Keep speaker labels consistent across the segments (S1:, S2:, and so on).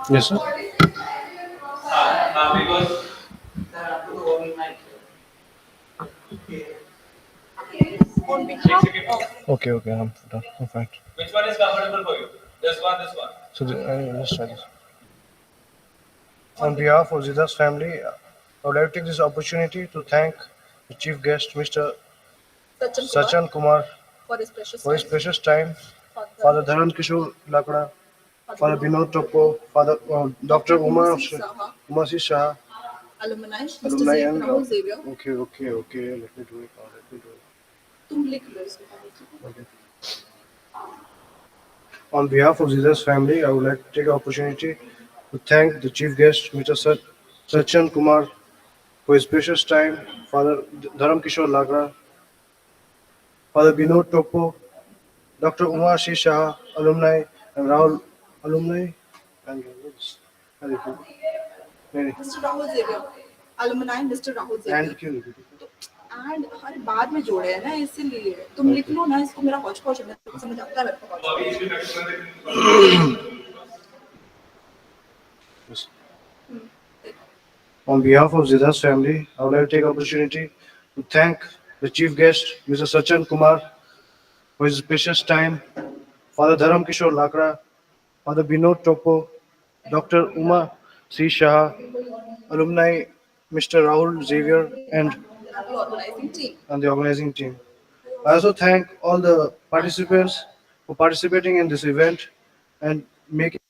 S1: Yes, sir.
S2: On behalf of
S1: Okay, okay, I'm done. I'm fine. Which one is comfortable for you? This one, this one. So let's try this. On behalf of Zida's family, I would like to take this opportunity to thank the chief guest, Mr.
S2: Sachin Kumar
S1: Sachan Kumar,
S2: for his precious
S1: for his
S2: time,
S1: precious time, Father
S2: Father
S1: Dharan Kishore Lakra,
S2: Father
S1: Father Binod Topo, Father Dr.
S2: Dr.
S1: Umar
S2: Umasi Saha,
S1: Umasi Shah,
S2: alumni, Mr.
S1: alumni and
S2: Rahul Xavier.
S1: okay, okay, okay. Let me do it. Let me do it.
S2: तुम लिख लो इसको पहले।
S1: Okay. On behalf of Zida's family, I would like to take the opportunity to thank the chief guest, Mr. Sachin Kumar, for his precious time, Father Dharam Kishore Lagra, Father Binod Topo, Dr. Umar Shah, alumni, and Rahul alumni, and
S2: Mr. Rahul Xavier, alumni, Mr. Rahul Xavier।
S1: and क्यों लिखी थी?
S2: तो and हर बाद में जोड़े हैं ना, इसीलिए तुम लिख
S1: Okay.
S2: लो ना इसको, मेरा हौच पौच है, मेरे को समझ आता है मेरे को हौच
S1: Yes.
S2: पौच।
S1: On behalf of Zida's family, I would like to take opportunity to thank the chief guest, Mr. Sachin Kumar, for his precious time, Father Dharam Kishore Lakra, Father Binod Topo, Dr. Uma C. Shah, alumni Mr. Rahul Xavier,
S2: organizing team.
S1: and the organizing team. I also thank all the participants for participating in this event and making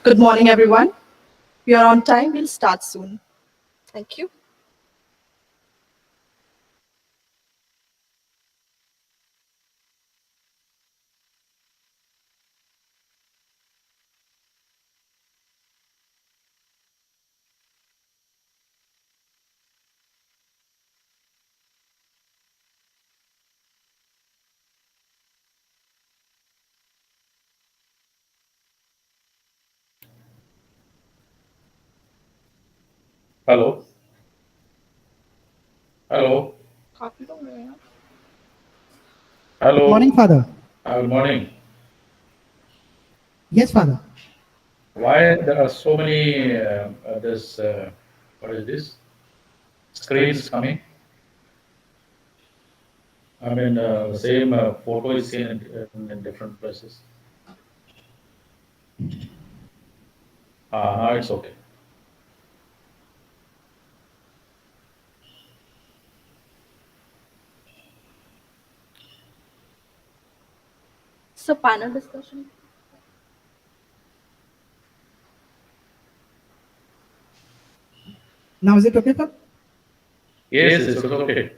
S2: Good morning, everyone. We are on time. We'll start soon. Thank you.
S3: Hello, hello,
S2: काफी लोग हैं यार.
S4: Good morning,
S3: hello.
S4: Father.
S3: Good morning.
S4: Yes, Father.
S3: Why there are so many this what is this screens coming? I mean, the same photo is seen in different places. Now it's okay.
S2: So panel discussion.
S4: Now is it okay, Father?
S3: Yes, yes, it's okay.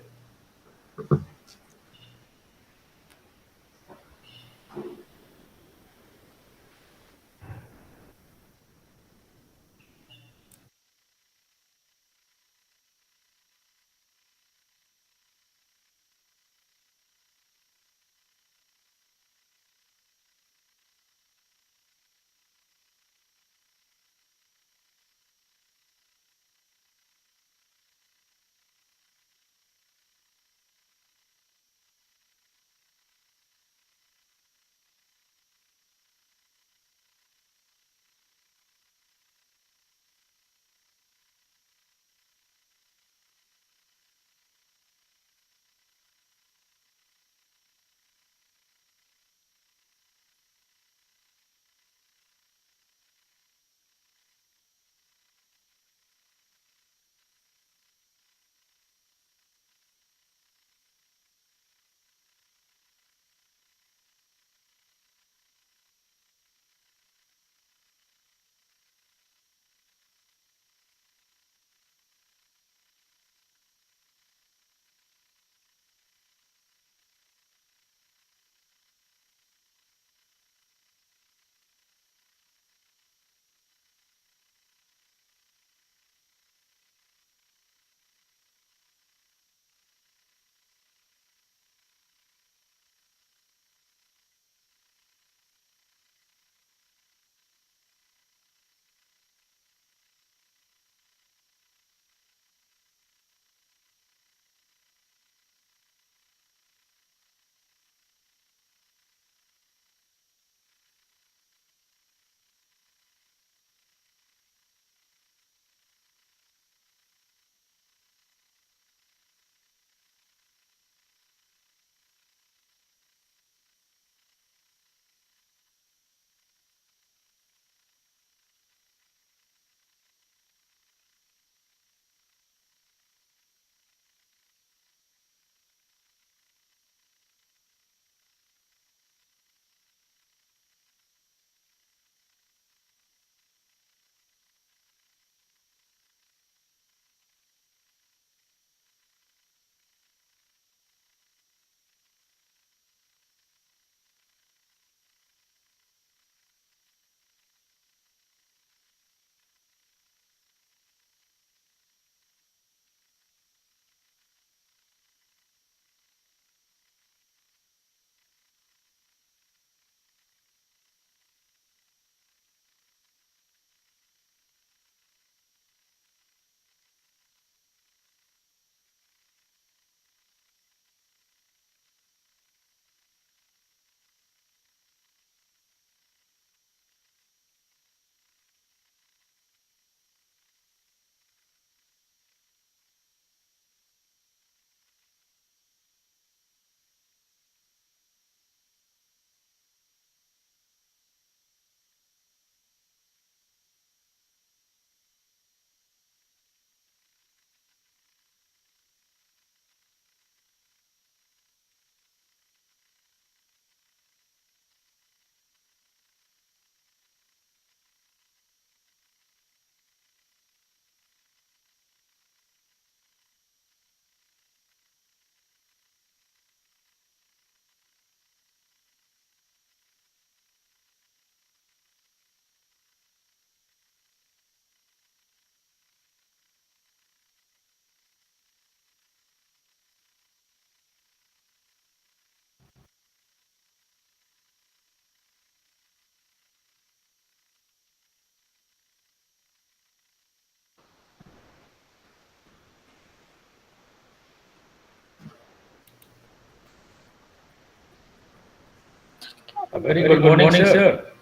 S3: Very good morning, sir.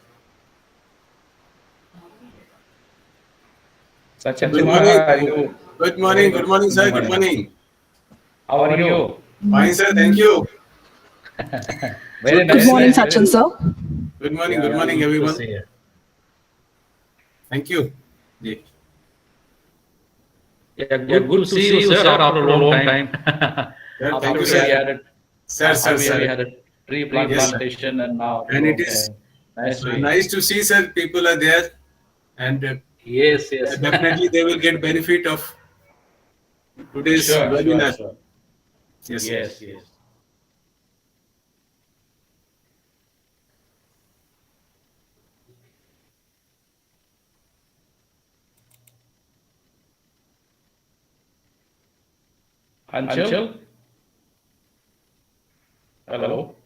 S3: Sachin
S5: Good
S3: Kumar,
S5: morning.
S3: how are you?
S5: Good
S3: Very
S5: morning. Good
S3: good
S5: morning, sir. Good
S3: morning.
S5: morning.
S3: How are you?
S5: Fine, sir. Thank you.
S3: Very
S5: Good to
S2: Good
S3: nice,
S5: see.
S2: morning,
S3: nice.
S2: Sachin, sir.
S5: Good
S3: Yeah,
S5: morning,
S3: good to
S5: everyone.
S3: see you.
S5: Thank you. Yeah.
S3: Yeah, good to see you, sir, after a long time.
S5: Sir, thank
S3: After
S5: you, sir.
S3: after we
S5: Sir.
S3: had a tree
S5: Yes, sir.
S3: plantation, and now after a
S5: And it
S3: long
S5: is
S3: time. Nice to hear.
S5: nice to see, sir. People are there, and
S3: Yes, yes.
S5: definitely they will get benefit of today's
S3: Sure, sure,
S5: webinar.
S3: sure.
S5: Yes, sir.
S3: Yes, yes. Anchal, hello.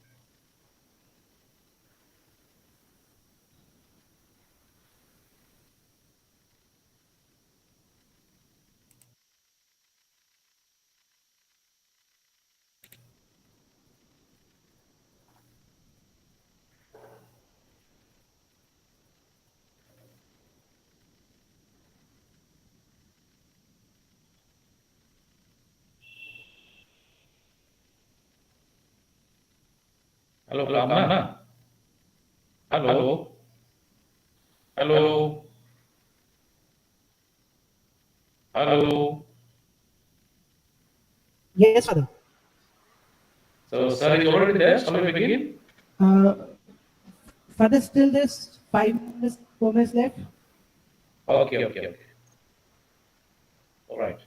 S3: Hello, Kamna. Hello. Hello. Hello.
S4: Yes, Father.
S3: So, sir is already there. Shall we begin?
S4: Uh, Father, still there's 5 minutes, 4 minutes left.
S3: Okay, okay, okay. All right.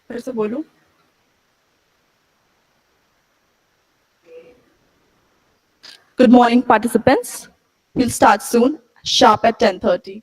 S2: फिर से बोलूं? Good morning, participants. We'll start soon, sharp at 10:30.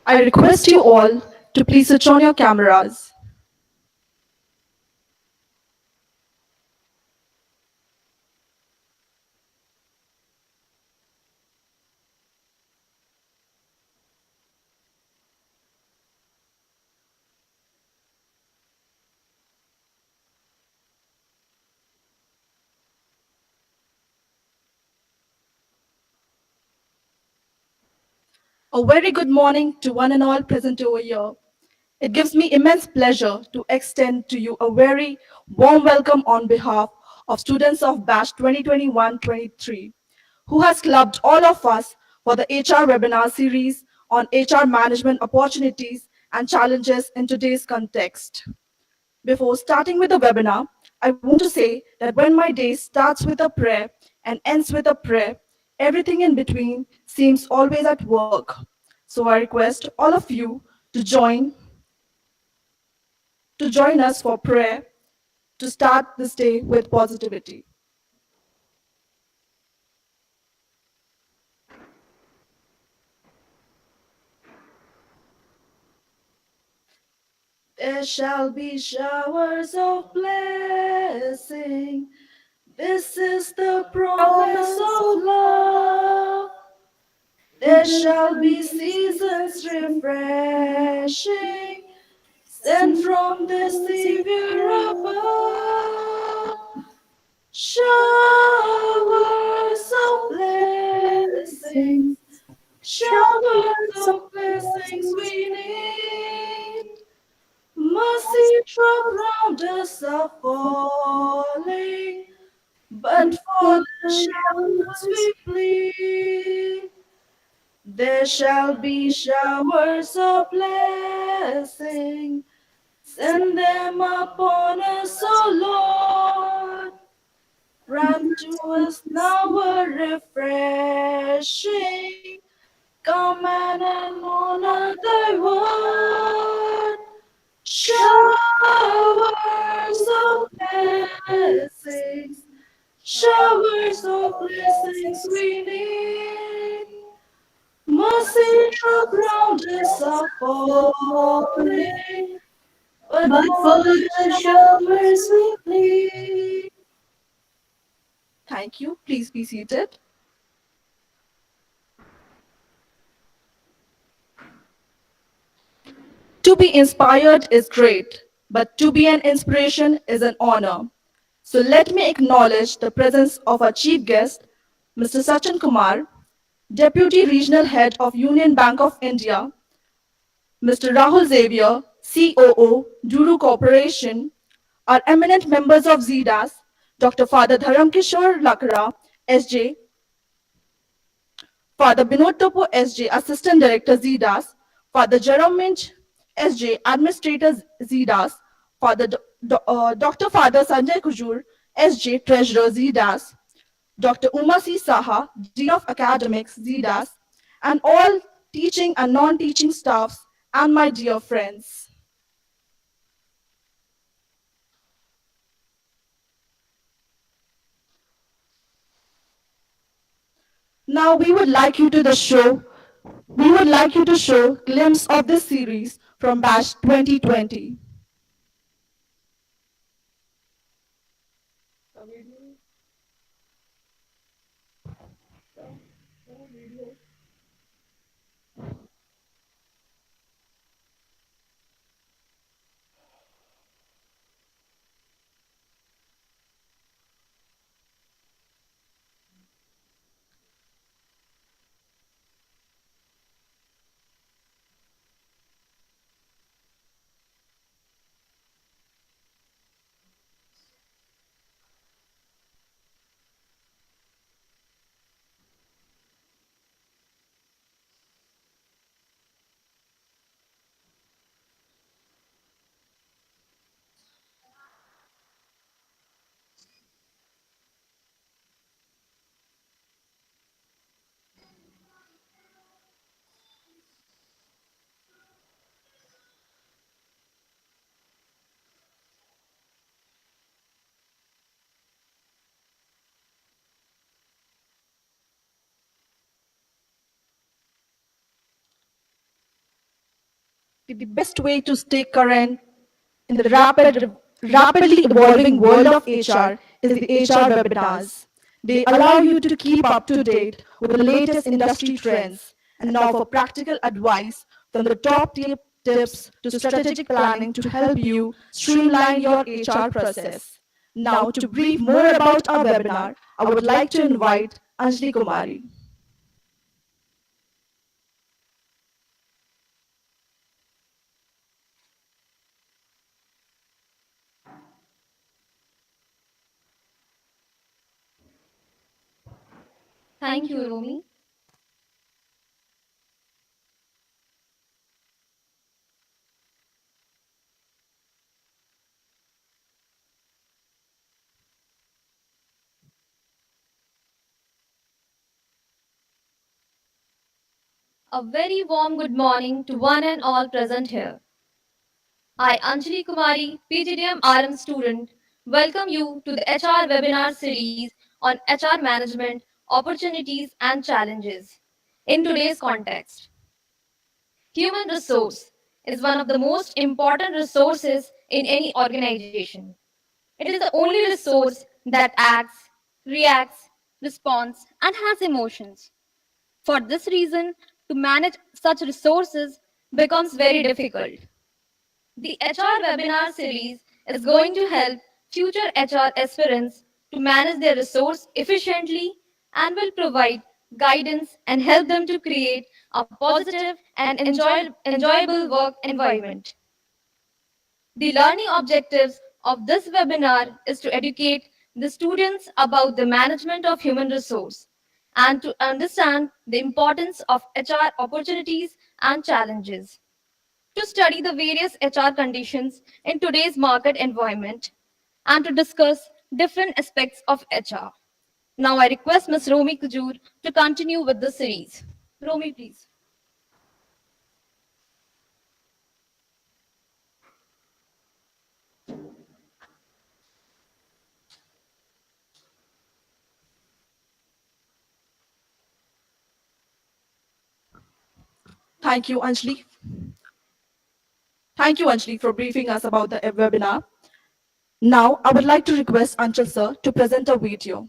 S2: I request you all to please switch on your cameras. A very good morning to one and all present over here. It gives me immense pleasure to extend to you a very warm welcome on behalf of students of batch 2021-23, who has clubbed all of us for the HR webinar series on HR management opportunities and challenges in today's context. Before starting with the webinar, I want to say that when my day starts with a prayer and ends with a prayer, everything in between seems always at work. So I request all of you to join us for prayer to start this day with positivity. There shall be showers of blessing. This is the promise of love. There shall be seasons refreshing, sent from the Savior above. Showers of blessings, showers of blessings we need. Mercy drop round us are falling, but for the showers we plead. There shall be showers of blessing. Send them upon us, O Lord. Grant to us now a refreshing. Come and honor thy word. Showers of blessings. Showers of blessings we need. Mercy drop round us are falling, but for the showers we plead. Thank you. Please be seated. To be inspired is great, but to be an inspiration is an honor. So let me acknowledge the presence of our chief guest, Mr. Sachin Kumar, Deputy Regional Head of Union Bank of India, Mr. Rahul Xavier, COO, Duru Corporation, our eminent members of ZDAS, Dr. Father Dharamkishore Lakra, SJ, Father Binod Topo, SJ, Assistant Director ZDAS, Father Jerome Minch, SJ, Administrator ZDAS, Dr. Father Sanjay Kujur, SJ, Treasurer ZDAS, Dr. Umasi Saha, Dean of Academics, ZDAS, and all teaching and non-teaching staffs, and my dear friends. Now we would like you to show glimpse of this series from batch 2020. The best way to stay current in the rapidly evolving world of HR is the HR webinars. They allow you to keep up to date with the latest industry trends and offer practical advice from the top tips to strategic planning to help you streamline your HR process. Now, to brief more about our webinar, I would like to invite Anjali Kumari.
S6: Thank you, Romi. A very warm good morning to one and all present here. I, Anjali Kumari, PGDM RM student, welcome you to the HR webinar series on HR management, opportunities, and challenges. In today's context, human resource is one of the most important resources in any organization. It is the only resource that acts, reacts, responds, and has emotions. For this reason, to manage such resources becomes very difficult. The HR webinar series is going to help future HR aspirants to manage their resource efficiently and will provide guidance and help them to create a positive and enjoyable work environment. The learning objectives of this webinar is to educate the students about the management of human resource and to understand the importance of HR opportunities and challenges, to study the various HR conditions in today's market environment, and to discuss different aspects of HR. Now I request Ms. Romi Kujur to continue with the series. Romi, please.
S2: Thank you, Anjali. Thank you, Anjali, for briefing us about the webinar. Now, I would like to request Anchal sir to present a video.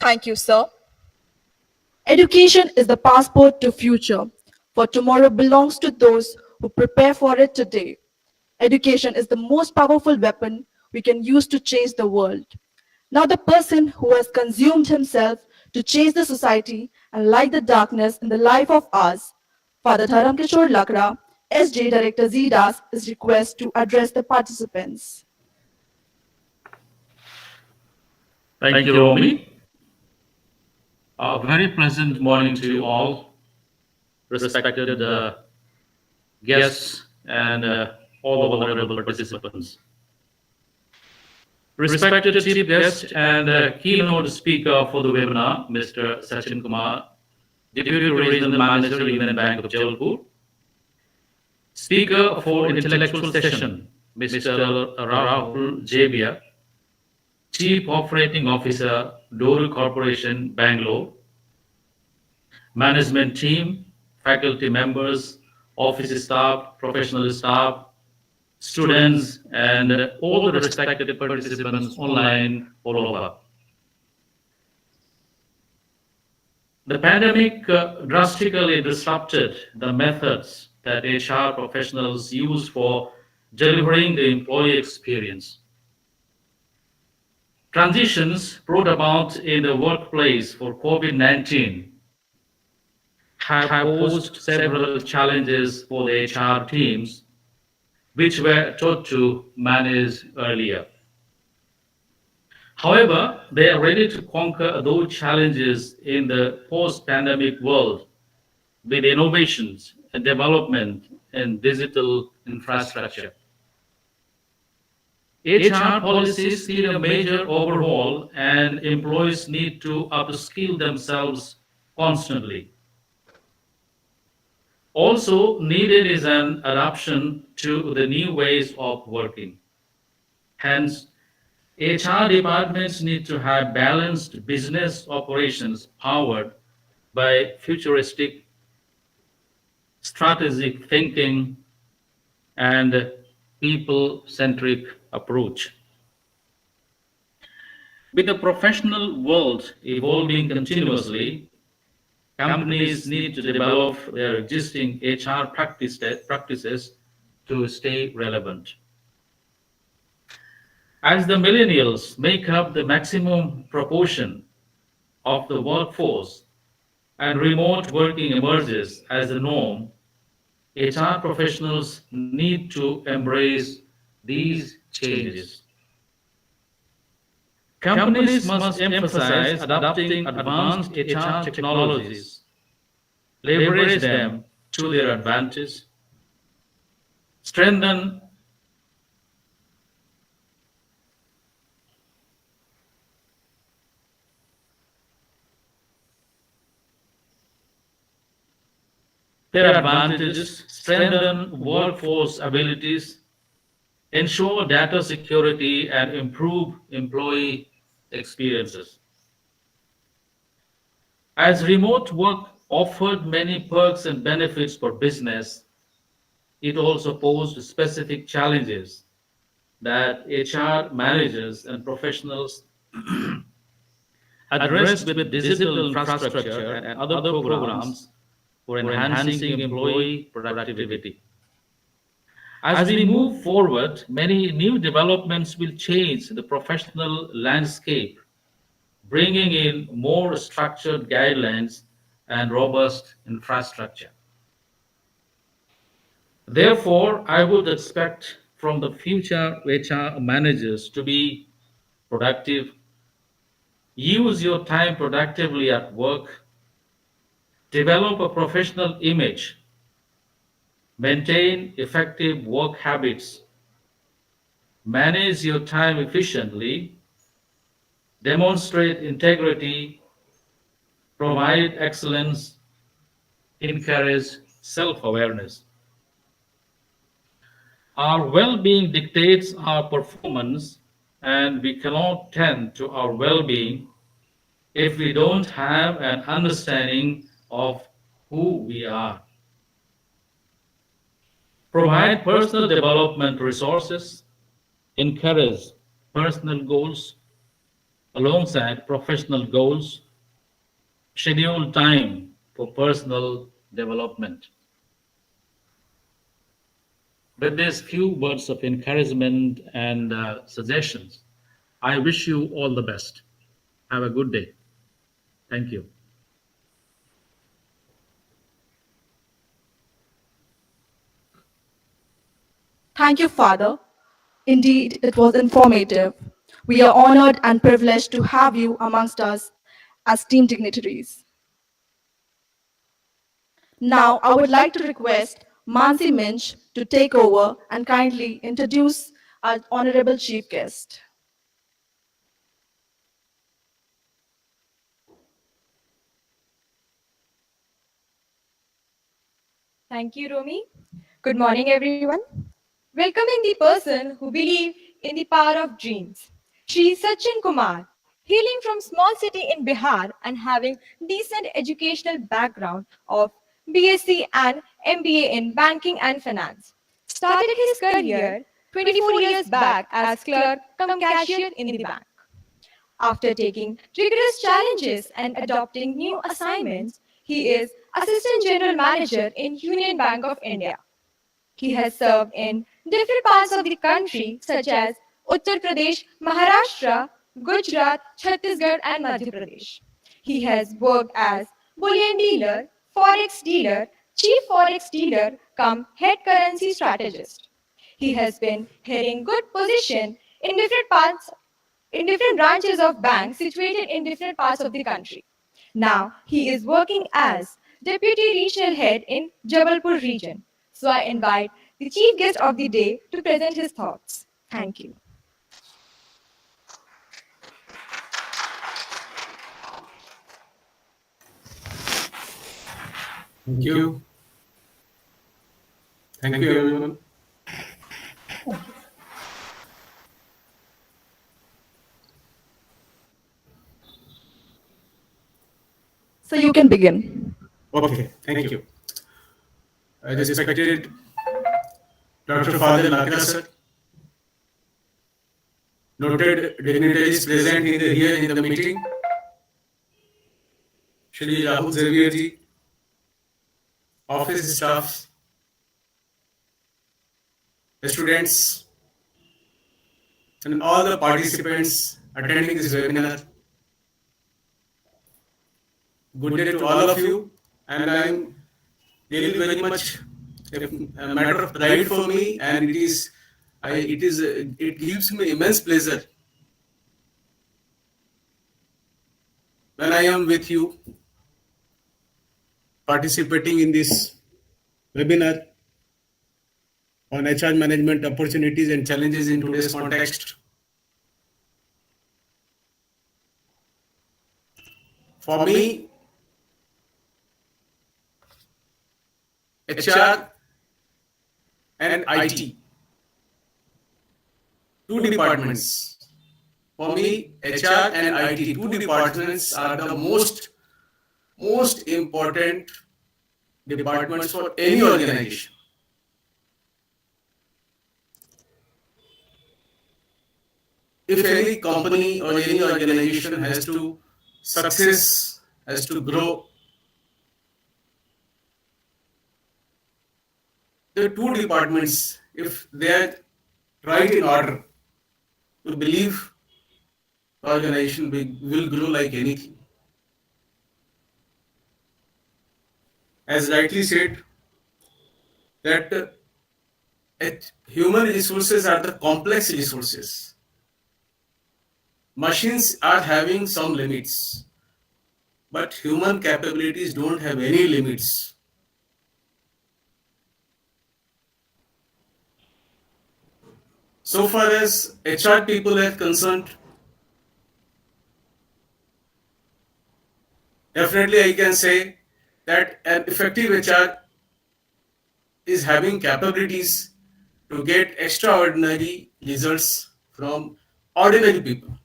S7: Thank you, sir.
S2: Education is the passport to future, for tomorrow belongs to those who prepare for it today. Education is the most powerful weapon we can use to change the world. Now the person who has consumed himself to change the society and light the darkness in the life of us, Father Dharam Kishore Lakra, SJ Director ZDAS, is requested to address the participants.
S3: Thank you, Romy. A very pleasant morning to you all, respected guests and all the honorable participants. Respected chief guest and keynote speaker for the webinar, Mr. Sachin Kumar, Deputy Regional Manager, Union Bank of Jabalpur. Speaker for intellectual session, Mr. Rahul Jebia, Chief Operating Officer, Dole Corporation, Bangalore. Management team, faculty members, office staff, professional staff, students, and all the respected participants online all over. The pandemic drastically disrupted the methods that HR professionals use for delivering the employee experience. Transitions brought about in the workplace for COVID-19 have posed several challenges for the HR teams, which were taught to manage earlier. However, they are ready to conquer those challenges in the post-pandemic world with innovations and development in digital infrastructure. HR policies need a major overhaul, and employees need to upskill themselves constantly. Also needed is an adaptation to the new ways of working. Hence, HR departments need to have balanced business operations powered by futuristic strategic thinking and people-centric approach. With the professional world evolving continuously, companies need to develop their existing HR practices to stay relevant. As the millennials make up the maximum proportion of the workforce and remote working emerges as the norm, HR professionals need to embrace these changes. Companies must emphasize adopting advanced HR technologies, leverage them to their advantage, strengthen their advantages, strengthen workforce abilities, ensure data security, and improve employee experiences. As remote work offered many perks and benefits for business, it also posed specific challenges that HR managers and professionals addressed with digital infrastructure and other programs for enhancing employee productivity. As we move forward, many new developments will change the professional landscape, bringing in more structured guidelines and robust infrastructure. Therefore, I would expect from the future HR managers to be productive, use your time productively at work, develop a professional image, maintain effective work habits, manage your time efficiently, demonstrate integrity, provide excellence, encourage self-awareness. Our well-being dictates our performance, and we cannot tend to our well-being if we don't have an understanding of who we are. Provide personal development resources, encourage personal goals, alongside professional goals, schedule time for personal development. With these few words of encouragement and suggestions, I wish you all the best. Have a good day. Thank you.
S2: Thank you, Father. Indeed, it was informative. We are honored and privileged to have you amongst us as team dignitaries. Now, I would like to request Mansi Minch to take over and kindly introduce our honorable chief guest.
S6: Thank you, Romi. Good morning, everyone. Welcoming the person who believes in the power of dreams. Shri Sachin Kumar, hailing from small city in Bihar and having decent educational background of BSc and MBA in banking and finance. Started his career 24 years back as clerk come cashier in the bank. After taking rigorous challenges and adopting new assignments, he is Assistant General Manager in Union Bank of India. He has served in different parts of the country such as Uttar Pradesh, Maharashtra, Gujarat, Chhattisgarh, and Madhya Pradesh. He has worked as bullion dealer, forex dealer, chief forex dealer, come head currency strategist. He has been heading good position in different parts in different branches of banks situated in different parts of the country. Now he is working as deputy regional head in Jabalpur region. So I invite the chief guest of the day to present his thoughts. Thank you.
S5: Thank you. Thank you, everyone.
S2: So you can begin.
S5: Okay, thank you. Respected Dr. Fadil Lakra sir, noted dignitaries present here in the meeting, Shri Rahul Xavier ji, office staff, students, and all the participants attending this webinar. Good day to all of you, and I'm really very much a matter of pride for me, and it gives me immense pleasure when I am with you participating in this webinar on HR management opportunities and challenges in today's context. For me, HR and IT, two departments. For me, HR and IT, two departments are the most important departments for any organization. If any company or any organization has to success, has to grow, the two departments, if they are right in order, to believe organization will grow like anything. As rightly said, that human resources are the complex resources. Machines are having some limits, but human capabilities don't have any limits. So far as HR people are concerned, definitely I can say that an effective HR is having capabilities to get extraordinary results from ordinary people.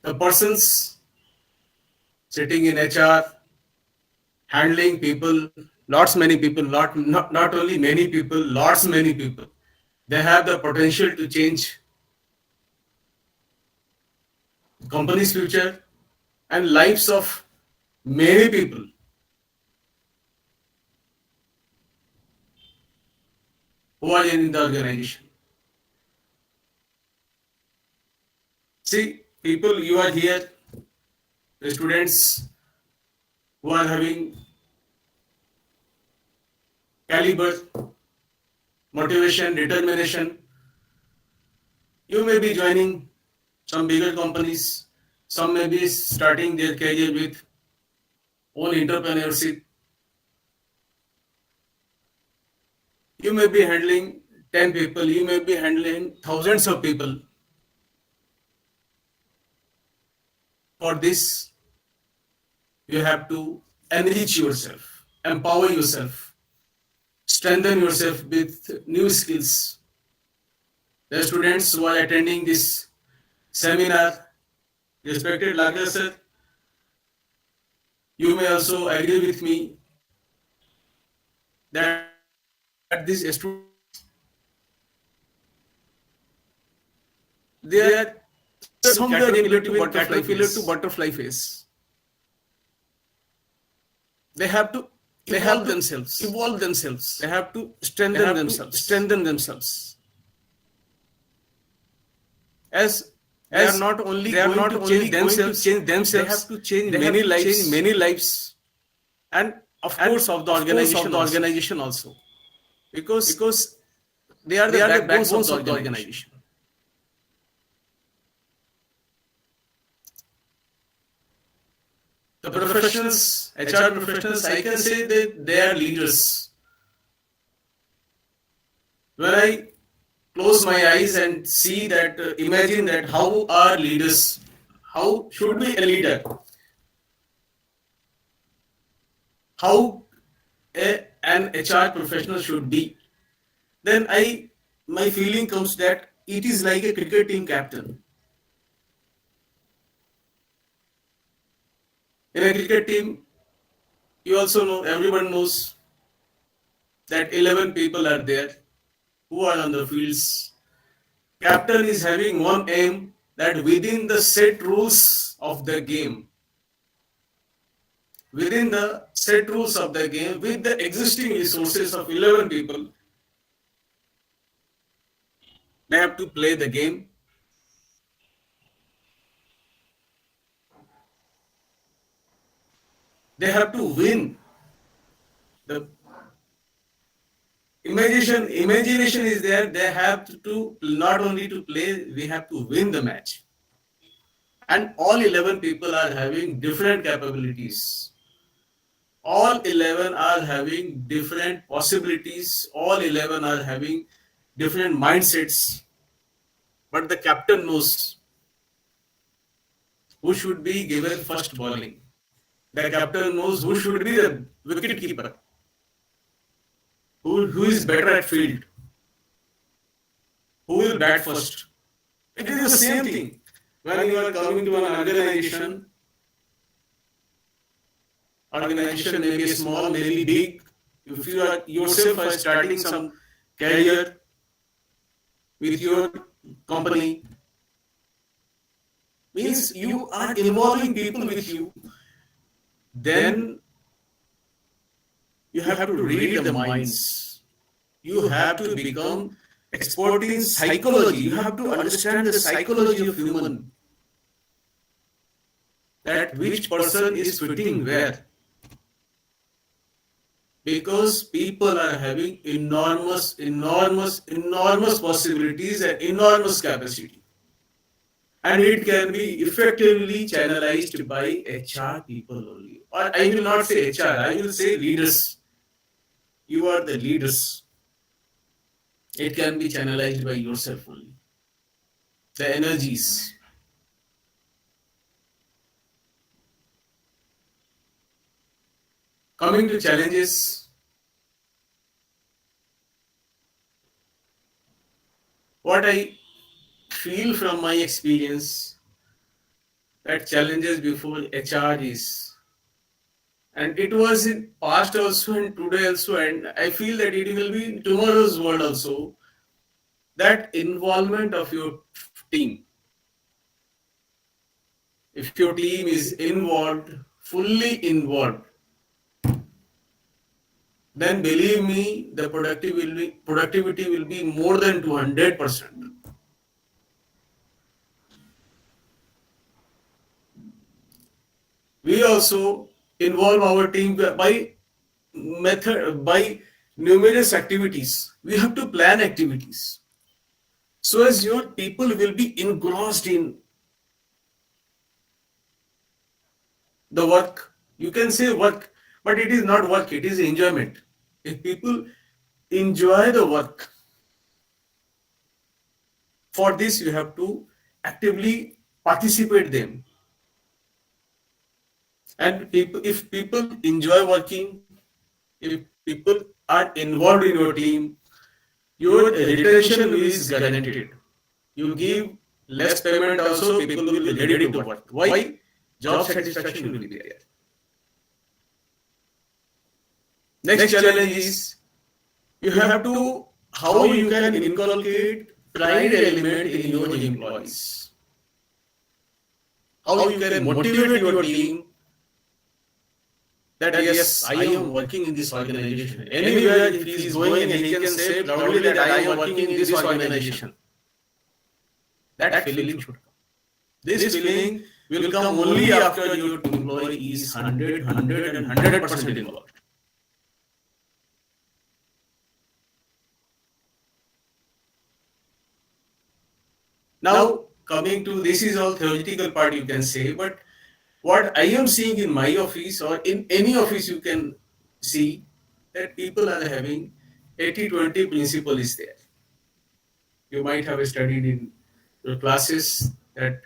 S5: The persons sitting in HR, handling people, lots many people, not only many people, lots many people. They have the potential to change company's future and lives of many people who are in the organization. See, people, you are here, the students who are having caliber, motivation, determination. You may be joining some bigger companies, some may be starting their career with own entrepreneurship. You may be handling 10 people, you may be handling thousands of people. For this, you have to enrich yourself, empower yourself, strengthen yourself with new skills. The students who are attending this seminar, respected Lagra sir, you may also agree with me that these students, they are somewhere in between caterpillar to butterfly phase. They have to evolve themselves. They have to strengthen themselves. As they are not only going to change themselves, they have to change many lives, and of course of the organization also, because they are the backbones of the organization. The professionals, HR professionals, I can say that they are leaders. When I close my eyes and see that, imagine that how are leaders, how should be a leader, how an HR professional should be, then my feeling comes that it is like a cricket team captain. In a cricket team, you also know, everyone knows that 11 people are there who are on the fields. Captain is having one aim, that within the set rules of the game, with the existing resources of 11 people, they have to play the game. They have to win. The imagination is there. They have to not only to play, we have to win the match. And all 11 people are having different capabilities. All 11 are having different possibilities. All 11 are having different mindsets. But the captain knows who should be given first bowling. The captain knows who should be the wicket keeper, who is better at field, who will bat first. It is the same thing. When you are coming to an organization may be small, may be big. If you are yourself are starting some career with your company, means you are involving people with you, then you have to read the minds. You have to become expert in psychology. You have to understand the psychology of human. That which person is fitting where. Because people are having enormous possibilities and enormous capacity. And it can be effectively channelized by HR people only. Or I will not say HR, I will say leaders. You are the leaders. It can be channelized by yourself only. The energies. Coming to challenges, what I feel from my experience, that challenges before HR is, and it was in past also and today also, and I feel that it will be in tomorrow's world also. that involvement of your team. If your team is involved, fully involved, then believe me, the productivity will be more than 200%. We also involve our team by numerous activities. We have to plan activities so as your people will be engrossed in the work. You can say work, but it is not work, it is enjoyment. If people enjoy the work, for this you have to actively participate them. And people, if people enjoy working, if people are involved in your team, your retention is guaranteed. You give less payment also, people will be ready to work. Why? Job satisfaction will be there. Next challenge is you have to how you can inculcate pride element in your employees. How you can motivate your team that yes, I am working in this organization. Anywhere if he is going and he can say proudly that I am working in this organization. That feeling should come. This feeling will come only after your employee is 100% involved. Now, coming to this is all theoretical part you can say, but what I am seeing in my office or in any office you can see that people are having 80-20 principle is there. You might have studied in your classes that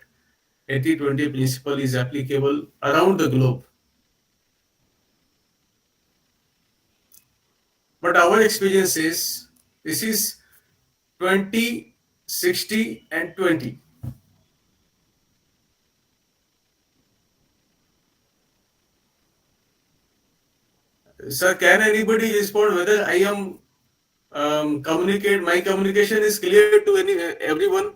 S5: 80-20 principle is applicable around the globe. But our experience is this is 20, 60 and 20. Sir, can anybody respond whether I am my communication is clear to everyone?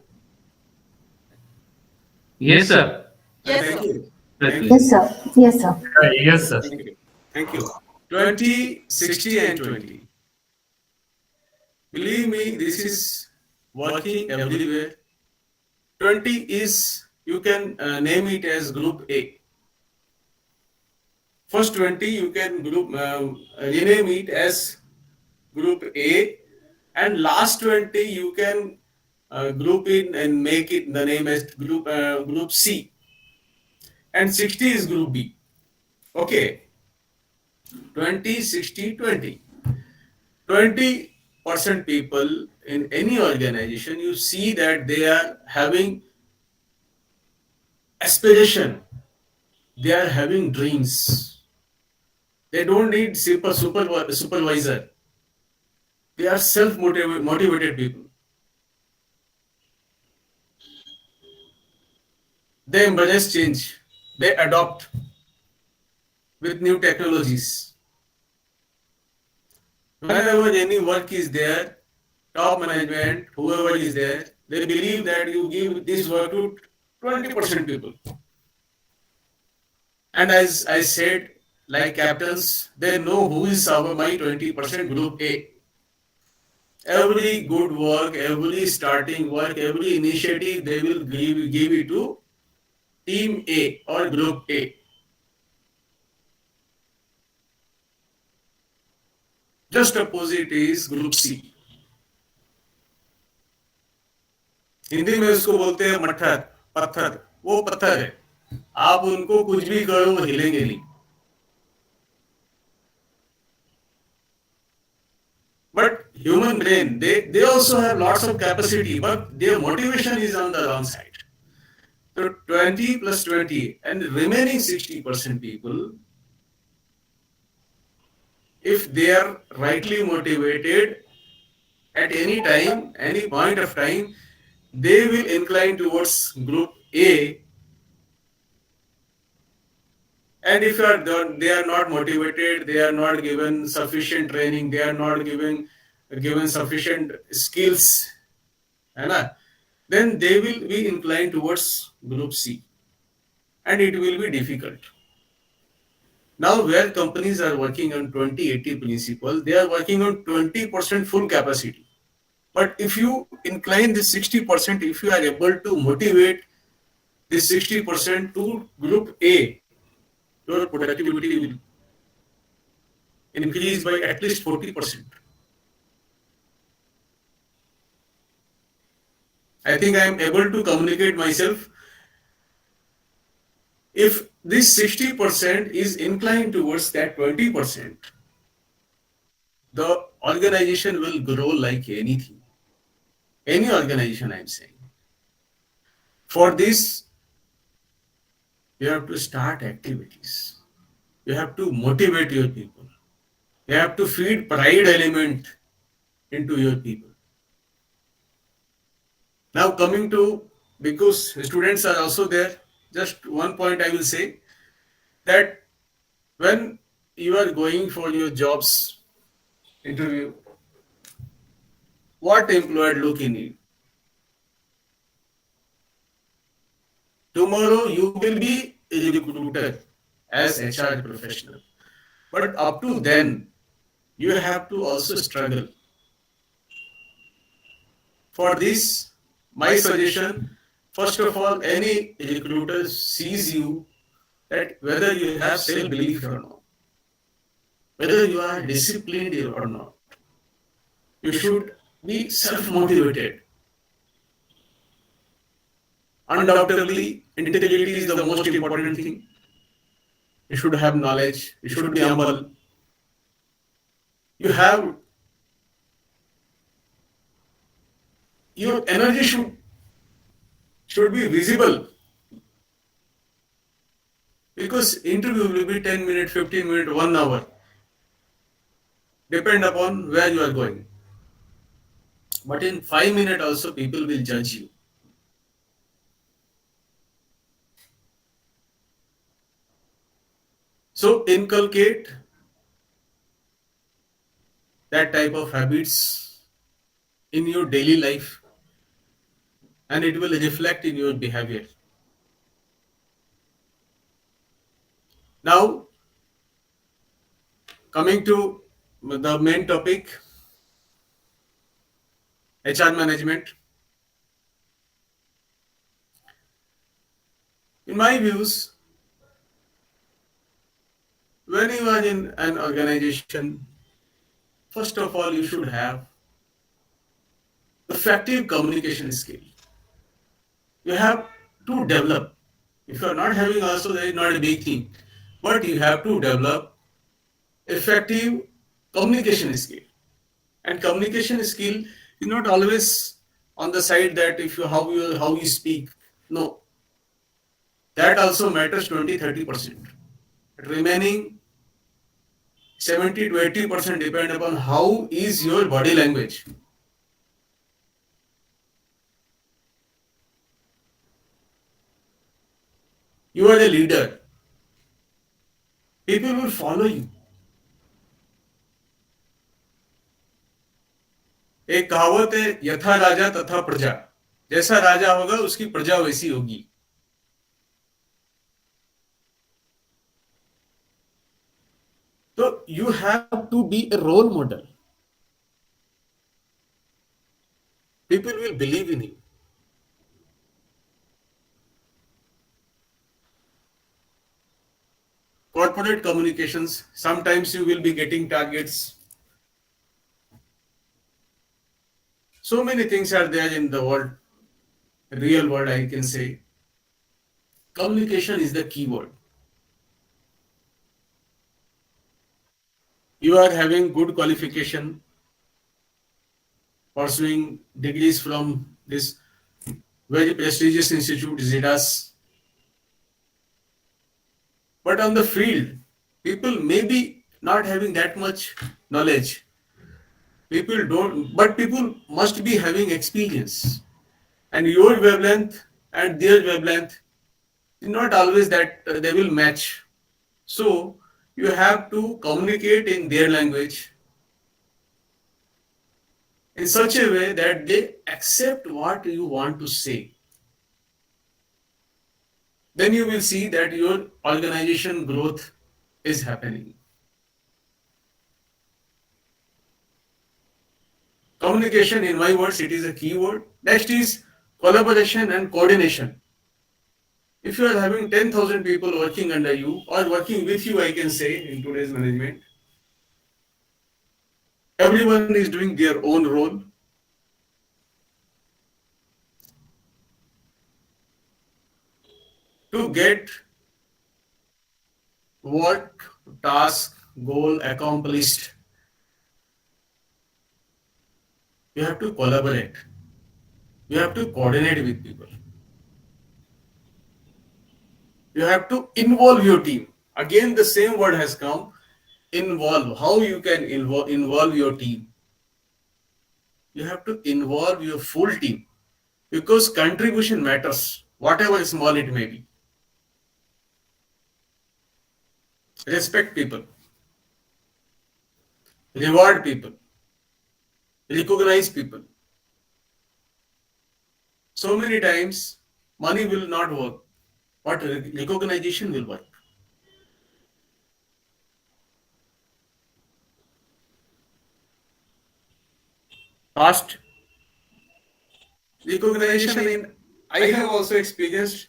S3: Yes, sir.
S2: Yes,
S5: Thank
S2: sir.
S5: you. Thank
S3: Exactly.
S5: you.
S7: Yes, sir. Yes, sir.
S3: Yes, sir.
S5: Thank you. Thank you. 20, 60 and 20. Believe me, this is working everywhere. 20 is, you can name it as group A. First 20, you can rename it as group A, and last 20, you can group in and make it the name as group C, and 60 is group B. Okay, 20, 60, 20. 20% people in any organization, you see that they are having aspiration, they are having dreams. They don't need supervisor. They are motivated people. They embrace change. They adopt with new technologies. Whenever any work is there, top management, whoever is there, they believe that you give this work to 20% people. And as I said, like captains, they know who is my 20% group A. Every good work, every starting work, every initiative, they will give it to team A or group A. Just opposite is group C. Hindi में उसको बोलते हैं मट्ठर, पत्थर. वो पत्थर है. आप उनको कुछ भी करो वो हिलेंगे नहीं. But human brain, they also have lots of capacity, but their motivation is on the wrong side. So 20 plus 20 and remaining 60% people, if they are rightly motivated at any time, any point of time, they will incline towards group A. And if they are not motivated, they are not given sufficient training, they are not given sufficient skills, है ना? Then they will be inclined towards group C, and it will be difficult. Now, where companies are working on 20-80 principle, they are working on 20% full capacity. But if you incline this 60%, if you are able to motivate this 60% to group A, your productivity will increase by at least 40%. I think I am able to communicate myself. If this 60% is inclined towards that 20%, the organization will grow like anything. Any organization, I'm saying. For this, you have to start activities. You have to motivate your people. You have to feed pride element into your people. Now coming to, because students are also there, just one point I will say that when you are going for your jobs interview, what employer look in you? Tomorrow you will be a recruiter as HR professional. But up to then, you have to also struggle. For this, my suggestion, first of all, any recruiter sees you that whether you have self-belief or not, whether you are disciplined or not, you should be self-motivated. Undoubtedly, integrity is the most important thing. You should have knowledge. You should be humble. You have your energy should be visible, because interview will be 10 minutes, 15 minutes, 1 hour, depend upon where you are going. But in 5 minutes also people will judge you. So inculcate that type of habits in your daily life, and it will reflect in your behavior. Now, coming to the main topic, HR management. In my views, when you are in an organization, first of all, you should have effective communication skill. You have to develop. If you are not having also, that is not a big thing. But you have to develop effective communication skill. And communication skill is not always on the side that if you how you speak. No. That also matters 20-30%. Remaining 70 to 80% depend upon how is your body language. You are a leader. People will follow you. एक कहावत है, यथा राजा तथा प्रजा. जैसा राजा होगा उसकी प्रजा वैसी होगी. So you have to be a role model. People will believe in you. Corporate communications, sometimes you will be getting targets. So many things are there in the world, real world, I can say. Communication is the key word. You are having good qualification, pursuing degrees from this very prestigious institute, ZIDAS. But on the field, people may be not having that much knowledge. People don't, but people must be having experience. And your wavelength and their wavelength is not always that they will match. So you have to communicate in their language, in such a way that they accept what you want to say. Then you will see that your organization growth is happening. Communication, in my words, it is a key word. Next is collaboration and coordination. If you are having 10,000 people working under you or working with you, I can say in today's management, everyone is doing their own role. To get what task, goal accomplished, you have to collaborate. You have to coordinate with people. You have to involve your team. Again, the same word has come, involve. How you can involve your team? You have to involve your full team because contribution matters, whatever small it may be. Respect people, reward people, recognize people. So many times, money will not work, but recognition will work. Past recognition in, I have also experienced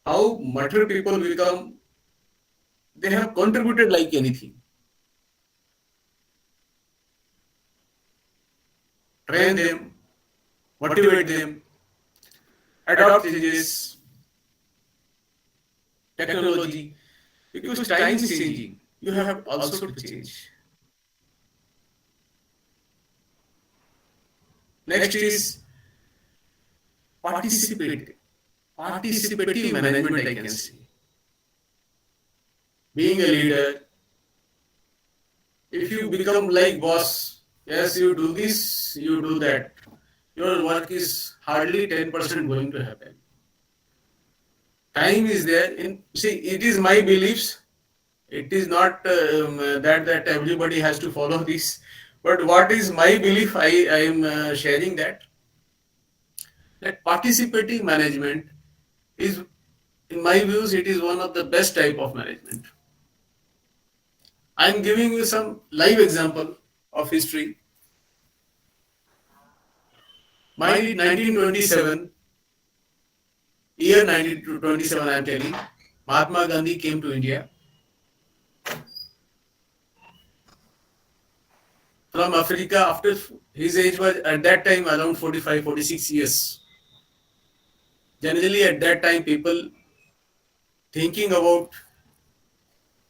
S5: how mature people become, they have contributed like anything. Train them, motivate them, adopt changes, technology, because time is changing. You have also to change. Next is participate. Participative management, I can say. Being a leader, if you become like boss, yes, you do this, you do that, your work is hardly 10% going to happen. Time is there. See, it is my beliefs. It is not that everybody has to follow this. But what is my belief, I am sharing that participating management is, in my views, it is one of the best type of management. I am giving you some live example of history. My 1927, year 1927, I am telling, Mahatma Gandhi came to India from Africa after his age was at that time around 45, 46 years. Generally, at that time, people thinking about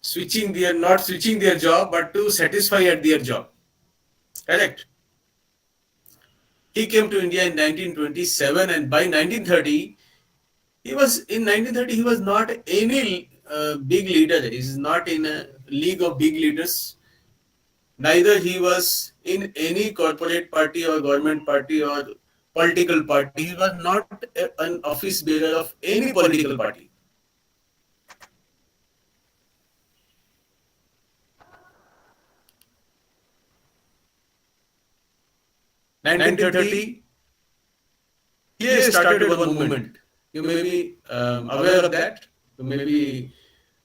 S5: not switching their job, but to satisfy at their job. Correct. He came to India in 1927, and by 1930, he was not any big leader. He is not in a league of big leaders. Neither he was in any corporate party or government party or political party. He was not an office bearer of any political party. 1930, he has started one movement. You may be aware of that. You may be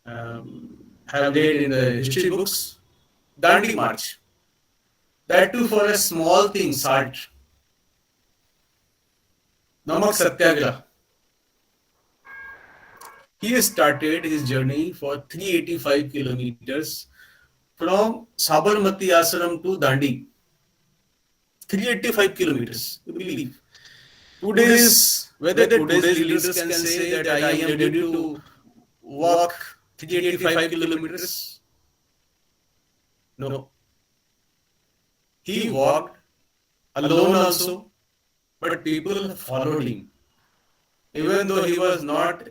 S5: have read in the history books. Dandi March. That too for a small thing, salt. Namak Satyagraha. He has started his journey for 385 kilometers from Sabarmati Ashram to Dandi. 385 kilometers, you believe. Whether today's leaders can say that I am ready to walk 385 kilometers? No. He walked alone also, but people followed him. Even though he was not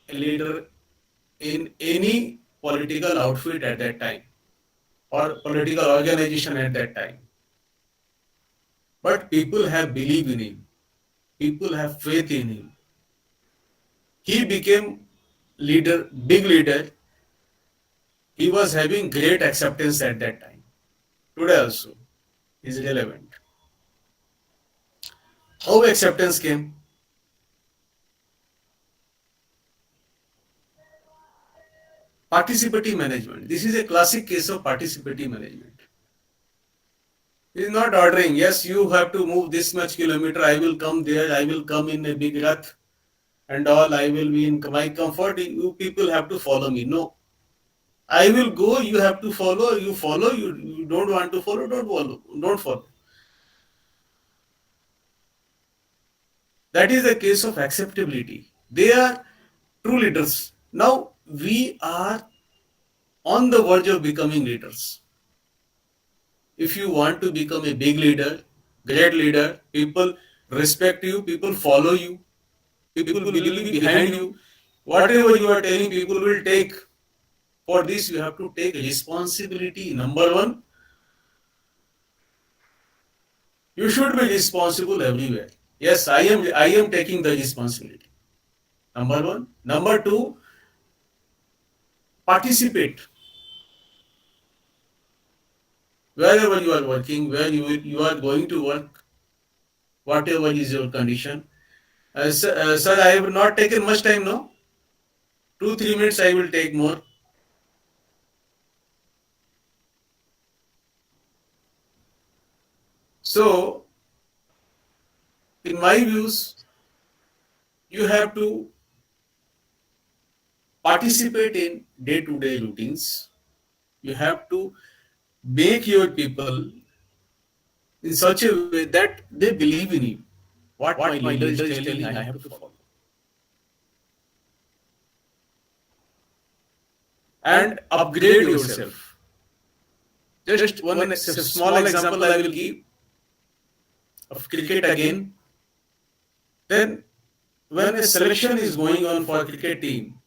S5: a leader in any political outfit at that time or political organization at that time. But people have believed in him. People have faith in him. He became leader, big leader. He was having great acceptance at that time. Today also. is relevant. How acceptance came? Participative management. This is a classic case of participative management. It is not ordering, yes, you have to move this much kilometer, I will come there, I will come in a big rath and all, I will be in my comfort, you people have to follow me. No. I will go, you have to follow, you follow, you don't want to follow, don't follow, don't follow. That is a case of acceptability. They are true leaders. Now we are on the verge of becoming leaders. If you want to become a big leader, great leader, people respect you, people follow you, people will be behind you. Whatever you are telling, people will take. For this, you have to take responsibility. Number one, you should be responsible everywhere. Yes, I am taking the responsibility. Number one. Number two, participate. Wherever you are working, where you are going to work, whatever is your condition. Sir, I have not taken much time now. 2-3 minutes I will take more. So, in my views, you have to participate in day-to-day routines. You have to make your people in such a way that they believe in you. What my leader is telling, I have to follow. And upgrade yourself. Just one small example I will give of cricket again. Then, when a selection is going on for a cricket team,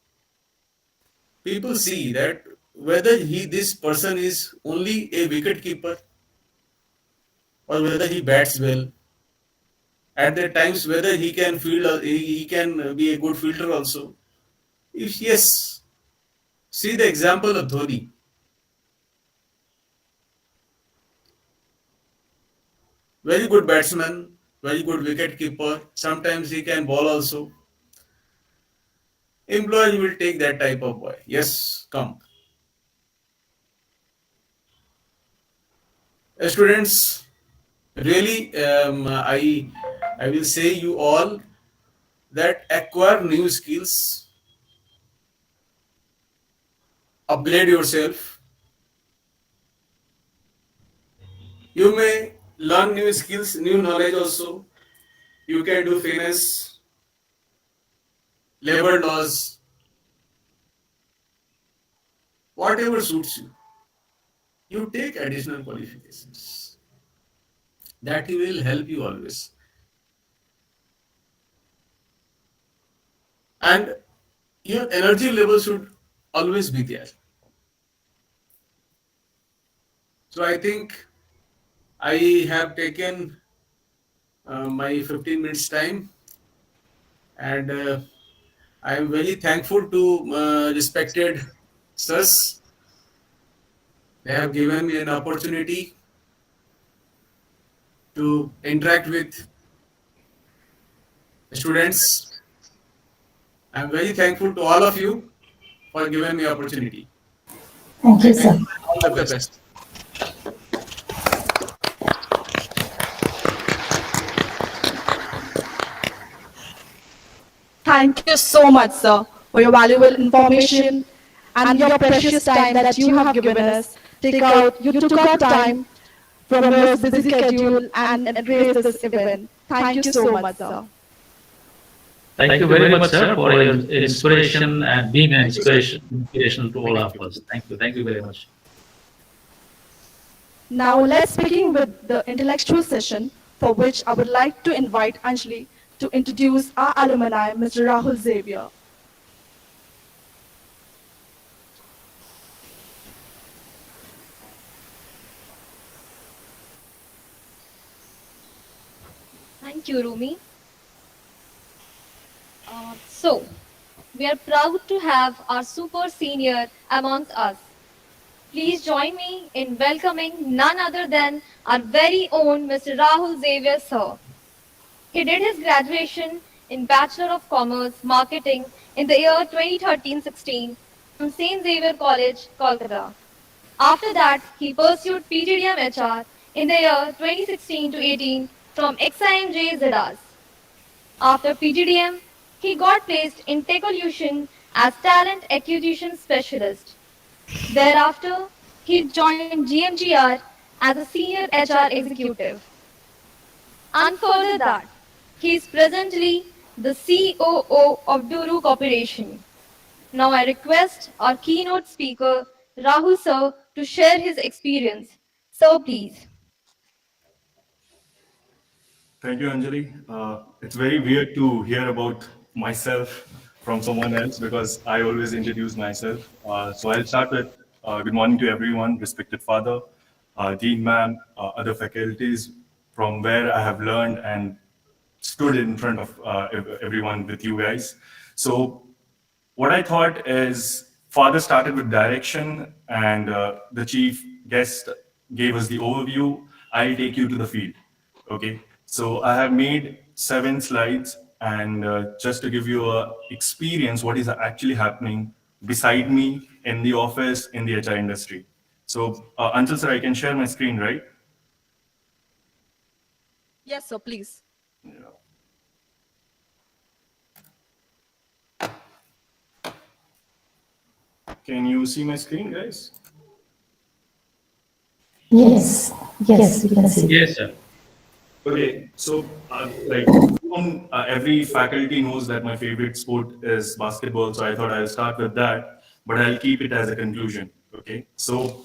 S5: people see that whether this person is only a wicket keeper or whether he bats well. At the times, whether he can field, he can be a good fielder also. If yes, see the example of Dhoni. Very good batsman, very good wicket keeper. Sometimes he can bowl also. Employer will take that type of boy. Yes, come. Students, really, I will say you all that acquire new skills, upgrade yourself. You may learn new skills, new knowledge also. You can do finance, labor laws, whatever suits you. You take additional qualifications. That will help you always. And your energy level should always be there. So I think I have taken my 15 minutes time, and I am very thankful to respected sirs. They have given me an opportunity to interact with students. I am very thankful to all of you for giving me opportunity.
S4: Thank you,
S5: Thank
S4: sir.
S5: you. All the best.
S2: Thank you so much, sir, for your valuable information and your precious time that you have given us. You took out time from your busy schedule and graced this event. Thank you so much, sir.
S3: Thank you very much, sir, for your inspiration and being an inspiration to all of us. Thank you. Thank you very much.
S2: Now let's begin with the intellectual session, for which I would like to invite Anjali to introduce our alumni, Mr. Rahul Xavier.
S6: Thank you, Rumi. So, we are proud to have our super senior amongst us. Please join me in welcoming none other than our very own Mr. Rahul Xavier Sir. He did his graduation in Bachelor of Commerce Marketing in the year 2013-16 from St. Xavier College, Kolkata. After that, he pursued PGDM HR in the year 2016 to 18 from XIMJ ZAS. After PGDM, he got placed in Techolution as Talent Acquisition Specialist. Thereafter, he joined GMGR as a senior HR executive. And further that, he is presently the COO of Duru Corporation. Now I request our keynote speaker, Rahul sir, to share his experience. Sir, please.
S7: Thank you, Anjali. It's very weird to hear about myself from someone else because I always introduce myself. So I'll start with good morning to everyone, respected father, dean ma'am, other faculties from where I have learned and stood in front of everyone with you guys. So what I thought is father started with direction and the chief guest gave us the overview. I'll take you to the field. Okay. So I have made 7 slides and just to give you a experience what is actually happening beside me in the office in the HR industry. So Anshul sir, I can share my screen, right?
S2: Yes, sir, please.
S7: Can you see my screen, guys?
S4: Yes, yes, we can see.
S3: Yes, sir.
S7: Okay, so every faculty knows that my favorite sport is basketball, so I thought I'll start with that, but I'll keep it as a conclusion. Okay, so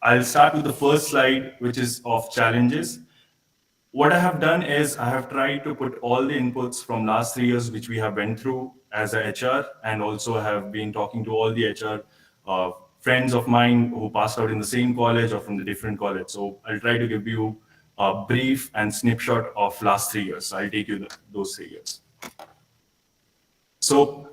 S7: I'll start with the first slide, which is of challenges. What I have done is I have tried to put all the inputs from last 3 years, which we have went through as a HR, and also have been talking to all the HR friends of mine who passed out in the same college or from the different college. So I'll try to give you a brief and snapshot of last 3 years. I'll take you those 3 years. So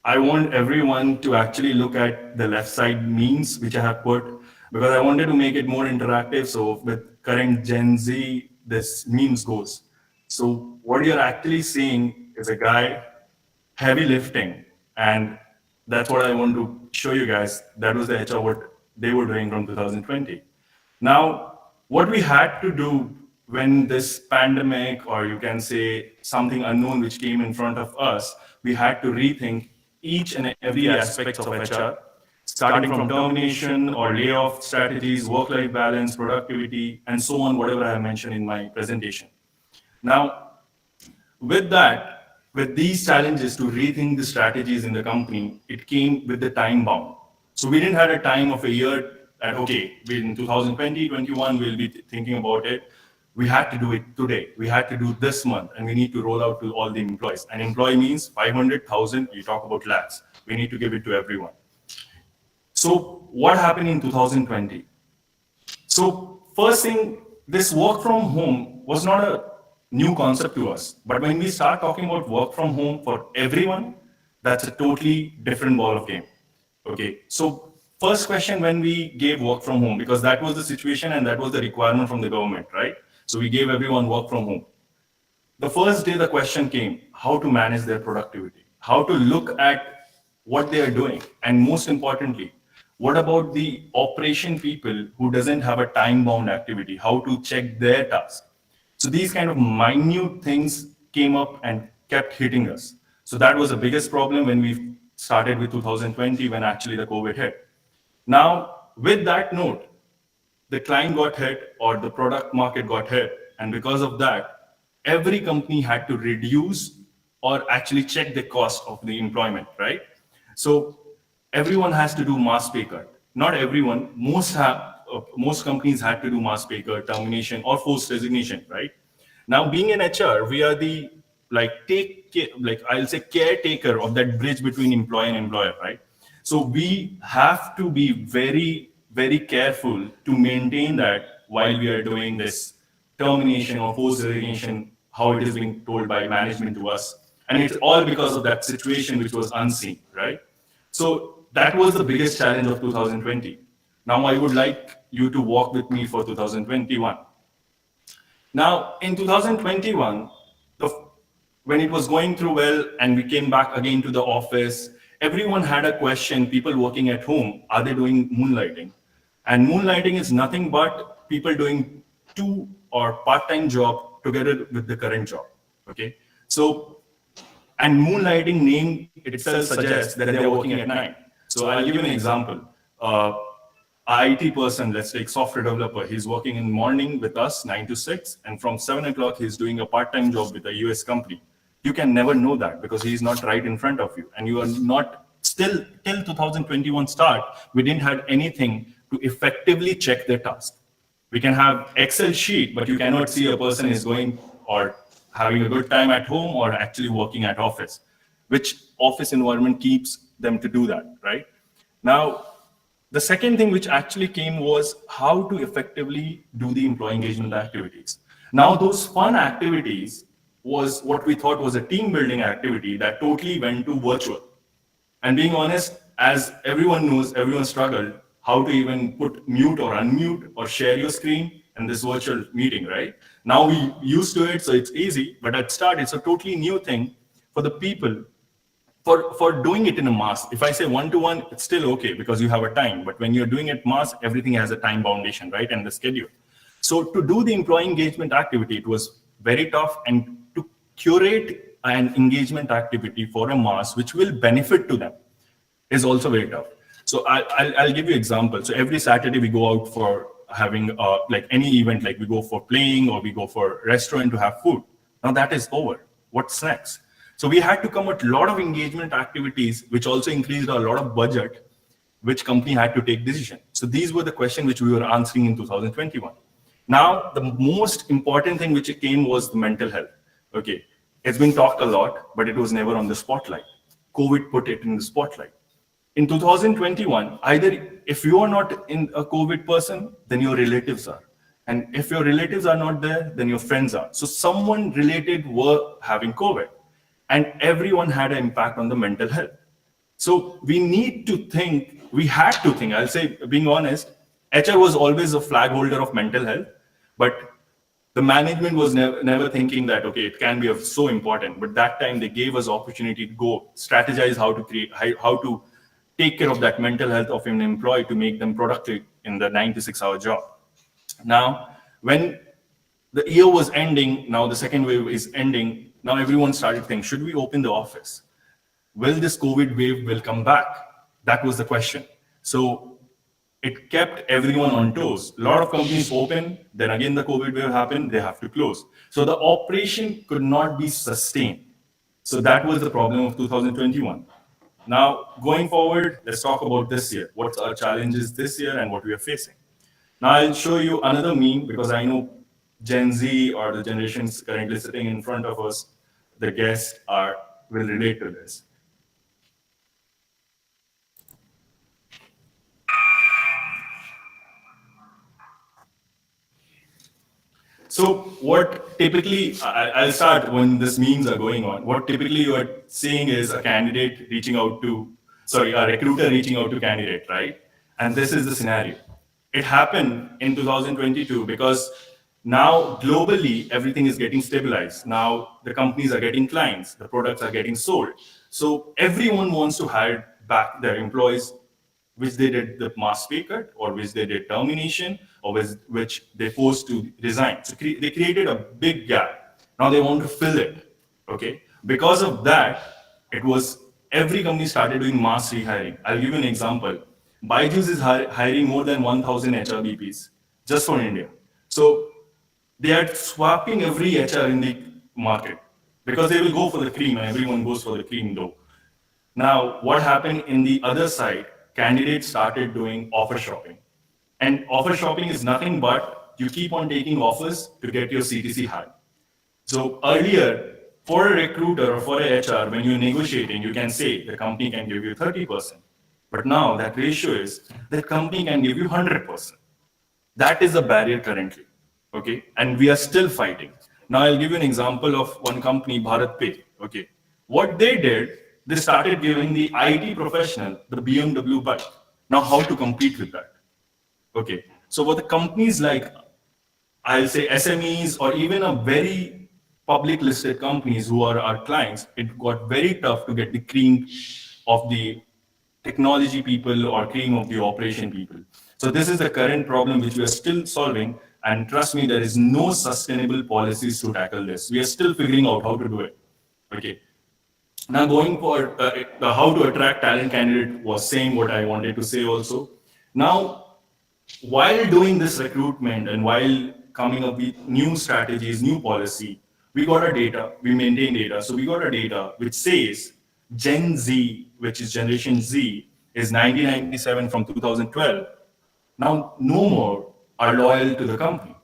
S7: I want everyone to actually look at the left side memes which I have put because I wanted to make it more interactive. So with current Gen Z, this memes goes. So what you're actually seeing is a guy heavy lifting, and that's what I want to show you guys. That was the HR what they were doing from 2020. Now, what we had to do when this pandemic, or you can say something unknown which came in front of us, we had to rethink each and every aspect of HR, starting from termination or layoff strategies, work-life balance, productivity, and so on, whatever I have mentioned in my presentation. Now, with that, with these challenges to rethink the strategies in the company, it came with the time bound. So we didn't have a time of a year that, okay, in 2020, 21, we'll be thinking about it. We had to do it today. We had to do this month, and we need to roll out to all the employees. And employee means 500,000, you talk about lakhs. We need to give it to everyone. So what happened in 2020? So first thing, this work from home was not a new concept to us. But when we start talking about work from home for everyone, that's a totally different ball of game. Okay. So first question when we gave work from home, because that was the situation and that was the requirement from the government, right? So we gave everyone work from home. The first day the question came, how to manage their productivity, how to look at what they are doing, and most importantly, what about the operation people who doesn't have a time bound activity, how to check their task. So these kind of minute things came up and kept hitting us. So that was the biggest problem when we started with 2020 when actually the COVID hit. Now, with that note, the client got hit or the product market got hit. And because of that, every company had to reduce or actually check the cost of the employment, right? So everyone has to do mass pay cut. Not everyone, most companies had to do mass pay cut, termination, or forced resignation, right? Now, being in HR, we are the like I'll say caretaker of that bridge between employee and employer, right? So we have to be very, very careful to maintain that while we are doing this termination or forced resignation, how it is being told by management to us. And it's all because of that situation which was unseen, right? So that was the biggest challenge of 2020. Now I would like you to walk with me for 2021. Now, in 2021, the, when it was going through well and we came back again to the office, everyone had a question, people working at home, are they doing moonlighting? And moonlighting is nothing but people doing two or part-time job together with the current job, okay? So, and moonlighting name itself suggests that they're working at night. So I'll give you an example. Uh, IT person, let's take software developer, he's working in morning with us 9 to 6, and from 7 o'clock he's doing a part-time job with a US company. You can never know that because he's not right in front of you, and you are not still till 2021 start. We didn't have anything to effectively check their task. We can have Excel sheet, but you cannot see a person is going or having a good time at home or actually working at office. Which office environment keeps them to do that, right? Now, the second thing which actually came was how to effectively do the employee engagement activities. Now, those fun activities was what we thought was a team building activity that totally went to virtual. And being honest, as everyone knows, everyone struggled how to even put mute or unmute or share your screen in this virtual meeting, right? Now we used to it, so it's easy, but at start, it's a totally new thing for the people for doing it in a mass. If I say one-to-one, it's still okay because you have a time. But when you're doing it mass, everything has a time foundation, right? And the schedule. So to do the employee engagement activity, it was very tough. And to curate an engagement activity for a mass, which will benefit to them, is also very tough. So I'll give you example. So every Saturday we go out for having like any event, like we go for playing or we go for restaurant to have food. Now that is over. What's next? So we had to come with a lot of engagement activities, which also increased a lot of budget, which company had to take decision. So these were the questions which we were answering in 2021. Now, the most important thing which came was the mental health. Okay, it's been talked a lot, but it was never on the spotlight. COVID put it in the spotlight. In 2021, either if you are not in a COVID person, then your relatives are. And if your relatives are not there, then your friends are. So someone related were having COVID. And everyone had an impact on the mental health. So we need to think, we had to think, I'll say, being honest, HR was always a flag holder of mental health, but the management was never thinking that, okay, it can be so important. But that time they gave us opportunity to go strategize how to create, how to take care of that mental health of an employee to make them productive in the 9 to 6 hour job. Now, when the year was ending, now the second wave is ending, now everyone started thinking, should we open the office? Will this COVID wave will come back? That was the question. So it kept everyone on toes. A lot of companies open, then again the COVID wave happened, they have to close. So the operation could not be sustained. So that was the problem of 2021. Now, going forward, let's talk about this year. What's our challenges this year and what we are facing? Now I'll show you another meme because I know Gen Z or the generations currently sitting in front of us, the guests will relate to this. So what typically, I'll start when these memes are going on. What typically you are seeing is a candidate reaching out to, sorry, a recruiter reaching out to candidate, right? And this is the scenario. It happened in 2022 because now globally everything is getting stabilized. Now the companies are getting clients, the products are getting sold. So everyone wants to hire back their employees, which they did the mass pay cut, or which they did termination, or which they forced to resign. So they created a big gap. Now they want to fill it. Okay, because of that, it was every company started doing mass rehiring. I'll give you an example. Byju's is hiring more than 1,000 HRBPs just for India. So they are swapping every HR in the market because they will go for the cream, and everyone goes for the cream though. Now, what happened in the other side? Candidates started doing offer shopping. And offer shopping is nothing but you keep on taking offers to get your CTC high. So earlier, for a recruiter or for a HR, when you're negotiating, you can say the company can give you 30%. But now that ratio is the company can give you 100%. That is a barrier currently. Okay, and we are still fighting. Now I'll give you an example of one company, Bharat Pay. Okay, what they did, they started giving the IT professional the BMW bike. Now how to compete with that? Okay. So what the companies like, I'll say SMEs or even a very public listed companies who are our clients, it got very tough to get the cream of the technology people or cream of the operation people. So this is the current problem which we are still solving. And trust me, there is no sustainable policies to tackle this. We are still figuring out how to do it. Okay. Now going for the how to attract talent candidate was same what I wanted to say also. Now while doing this recruitment and while coming up with new strategies, new policy, we got a data, we maintain data. So we got a data which says Gen Z, which is Generation Z, is 1997 from 2012. Now no more are loyal to the company,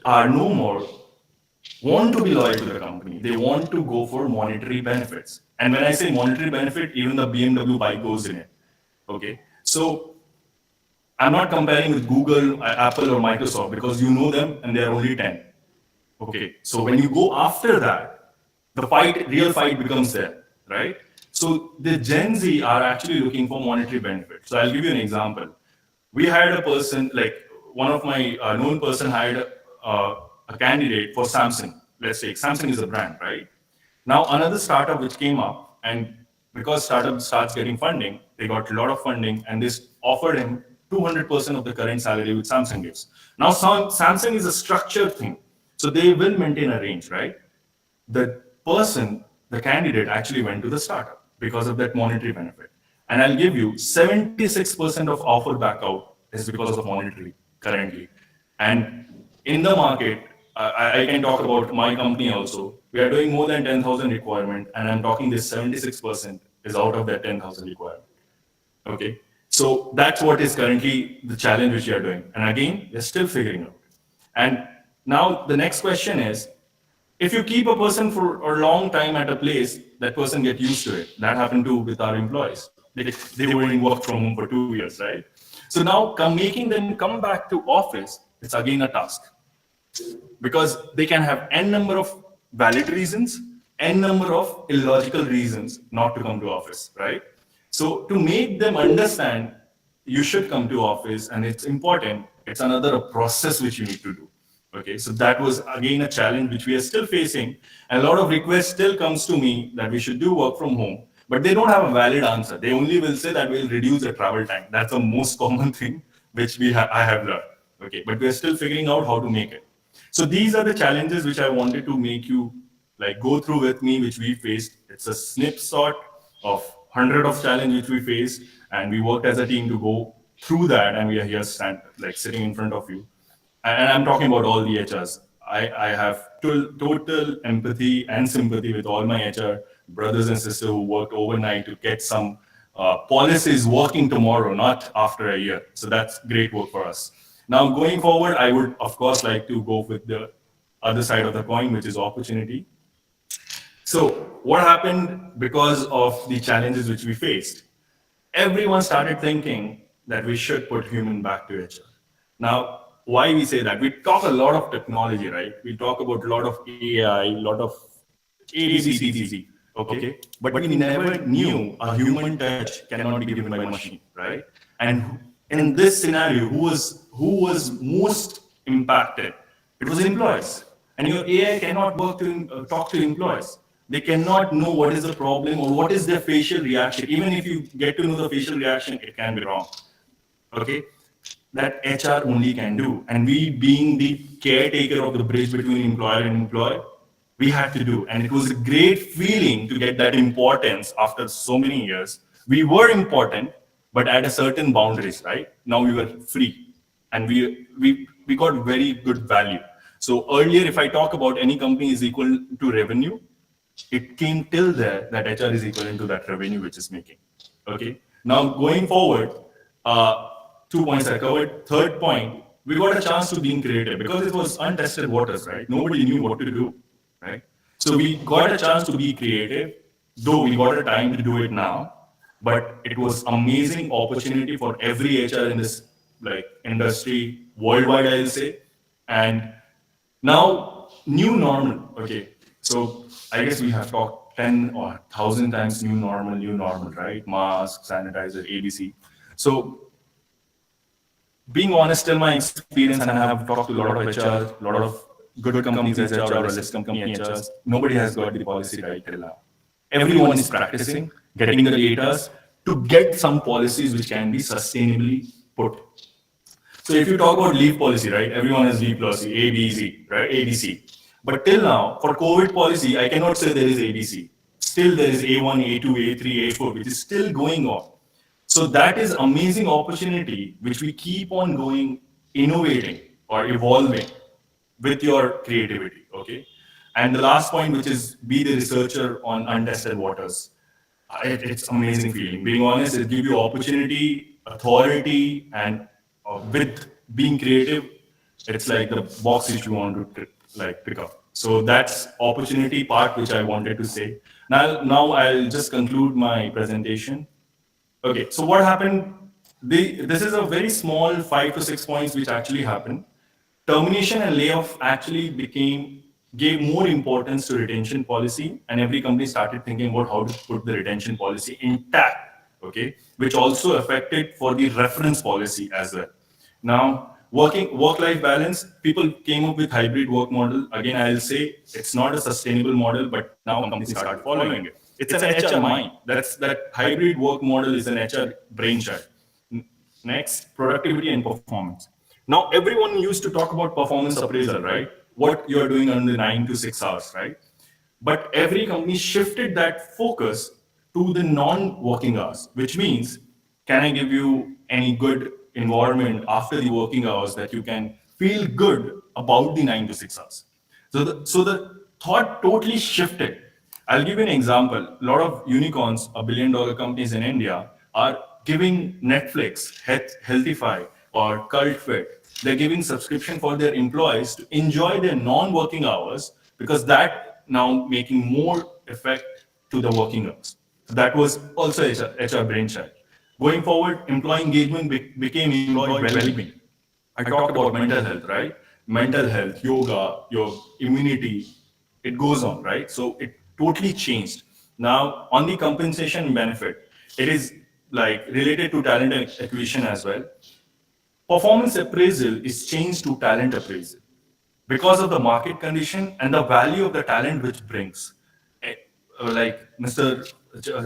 S7: are no more want to be loyal to the company. They want to go for monetary benefits. And when I say monetary benefit, even the BMW bike goes in it. Okay. So I'm not comparing with Google, Apple, or Microsoft because you know them and they're only 10. Okay. So when you go after that, the fight, real fight becomes there, right? So the Gen Z are actually looking for monetary benefit. So I'll give you an example. We hired a person, like one of my known person hired a candidate for Samsung. Let's say Samsung is a brand, right? Now another startup which came up, and because startup starts getting funding, they got a lot of funding, and this offered him 200% of the current salary which Samsung gives. Now Samsung is a structured thing, so they will maintain a range, right? The person, the candidate actually went to the startup because of that monetary benefit. And I'll give you 76% of offer back out is because of monetary currently. And in the market, I can talk about my company also. We are doing more than 10,000 requirement, and I'm talking this 76% is out of that 10,000 requirement. Okay. So that's what is currently the challenge which we are doing. And again, we're still figuring out. And now the next question is, if you keep a person for a long time at a place, that person get used to it. That happened to with our employees. They were in work from home for 2 years, right? So now making them come back to office, it's again a task because they can have n number of valid reasons, n number of illogical reasons not to come to office, right? So to make them understand you should come to office and it's important, it's another process which you need to do. Okay, so that was again a challenge which we are still facing. And a lot of requests still comes to me that we should do work from home, but they don't have a valid answer. They only will say that we'll reduce the travel time. That's the most common thing which I have learned. Okay, but we are still figuring out how to make it. So these are the challenges which I wanted to make you like go through with me, which we faced. It's a snapshot of hundred of challenge which we faced, and we worked as a team to go through that, and we are here like sitting in front of you. And I'm talking about all the HRs. I have total empathy and sympathy with all my HR brothers and sisters who worked overnight to get some policies working tomorrow, not after a year. So that's great work for us. Now, going forward, I would, of course, like to go with the other side of the coin, which is opportunity. So, what happened because of the challenges which we faced? Everyone started thinking that we should put human back to HR. Now, why we say that? We talk a lot of technology, right? We talk about a lot of AI, a lot of ABCDZ, okay? But we never knew a human touch cannot be given by machine, right? And in this scenario, who was most impacted? It was employees. And your AI cannot work to talk to employees. They cannot know what is the problem or what is their facial reaction. Even if you get to know the facial reaction, it can be wrong. Okay, that HR only can do. And we, being the caretaker of the bridge between employer and employee, we had to do. And it was a great feeling to get that importance after so many years. We were important, but at a certain boundaries, right? Now we were free, and we got very good value. So earlier, if I talk about any company is equal to revenue, it came till there that HR is equivalent to that revenue which is making. Okay. Now going forward, 2 points I covered. Third point, we got a chance to being creative because it was untested waters, right? Nobody knew what to do, right? So we got a chance to be creative, though we got a time to do it now, but it was amazing opportunity for every HR in this like industry worldwide, I'll say. And now, new normal. Okay, so I guess we have talked 10 or 1,000 times new normal, right? Mask, sanitizer, ABC. So, Being honest, still my experience, and I have talked to a lot of HR, a lot of good companies HR or listed company HRs. Nobody has got the policy right till now. Everyone is practicing, getting the data to get some policies which can be sustainably put. So if you talk about leave policy, right? Everyone has leave policy, A, B, Z, right? A, B, C. But till now, for COVID policy, I cannot say there is A, B, C. Still there is A1, A2, A3, A4, which is still going on. So that is amazing opportunity which we keep on going, innovating or evolving with your creativity. Okay. And the last point, which is be the researcher on untested waters. It's amazing feeling. Being honest, it gives you opportunity, authority, and with being creative, it's like the box which you want to like pick up. So that's opportunity part which I wanted to say. Now I'll just conclude my presentation. Okay, so what happened? This is a very small 5 to 6 points which actually happened. Termination and layoff actually gave more importance to retention policy, and every company started thinking about how to put the retention policy intact. Okay, which also affected for the reference policy as well. Now, work-life balance, people came up with hybrid work model. Again, I'll say it's not a sustainable model, but now companies start following it. It's an HR mind. That hybrid work model is an HR brainchild. Next, productivity and performance. Now, everyone used to talk about performance appraisal, right? What you're doing on the 9 to 6 hours, right? But every company shifted that focus to the non-working hours, which means, can I give you any good environment after the working hours that you can feel good about the 9 to 6 hours? So the thought totally shifted. I'll give you an example. A lot of unicorns, $1 billion companies in India, are giving Netflix, Healthify, or Cult Fit. They're giving subscription for their employees to enjoy their non-working hours because that now making more effect to the working hours. So that was also HR brainchild. Going forward, employee engagement became employee well-being. I talked about mental health, right? Mental health, yoga, your immunity, it goes on, right? So it totally changed. Now, on the compensation benefit, it is like related to talent acquisition as well. Performance appraisal is changed to talent appraisal because of the market condition and the value of the talent which brings. Eh, Like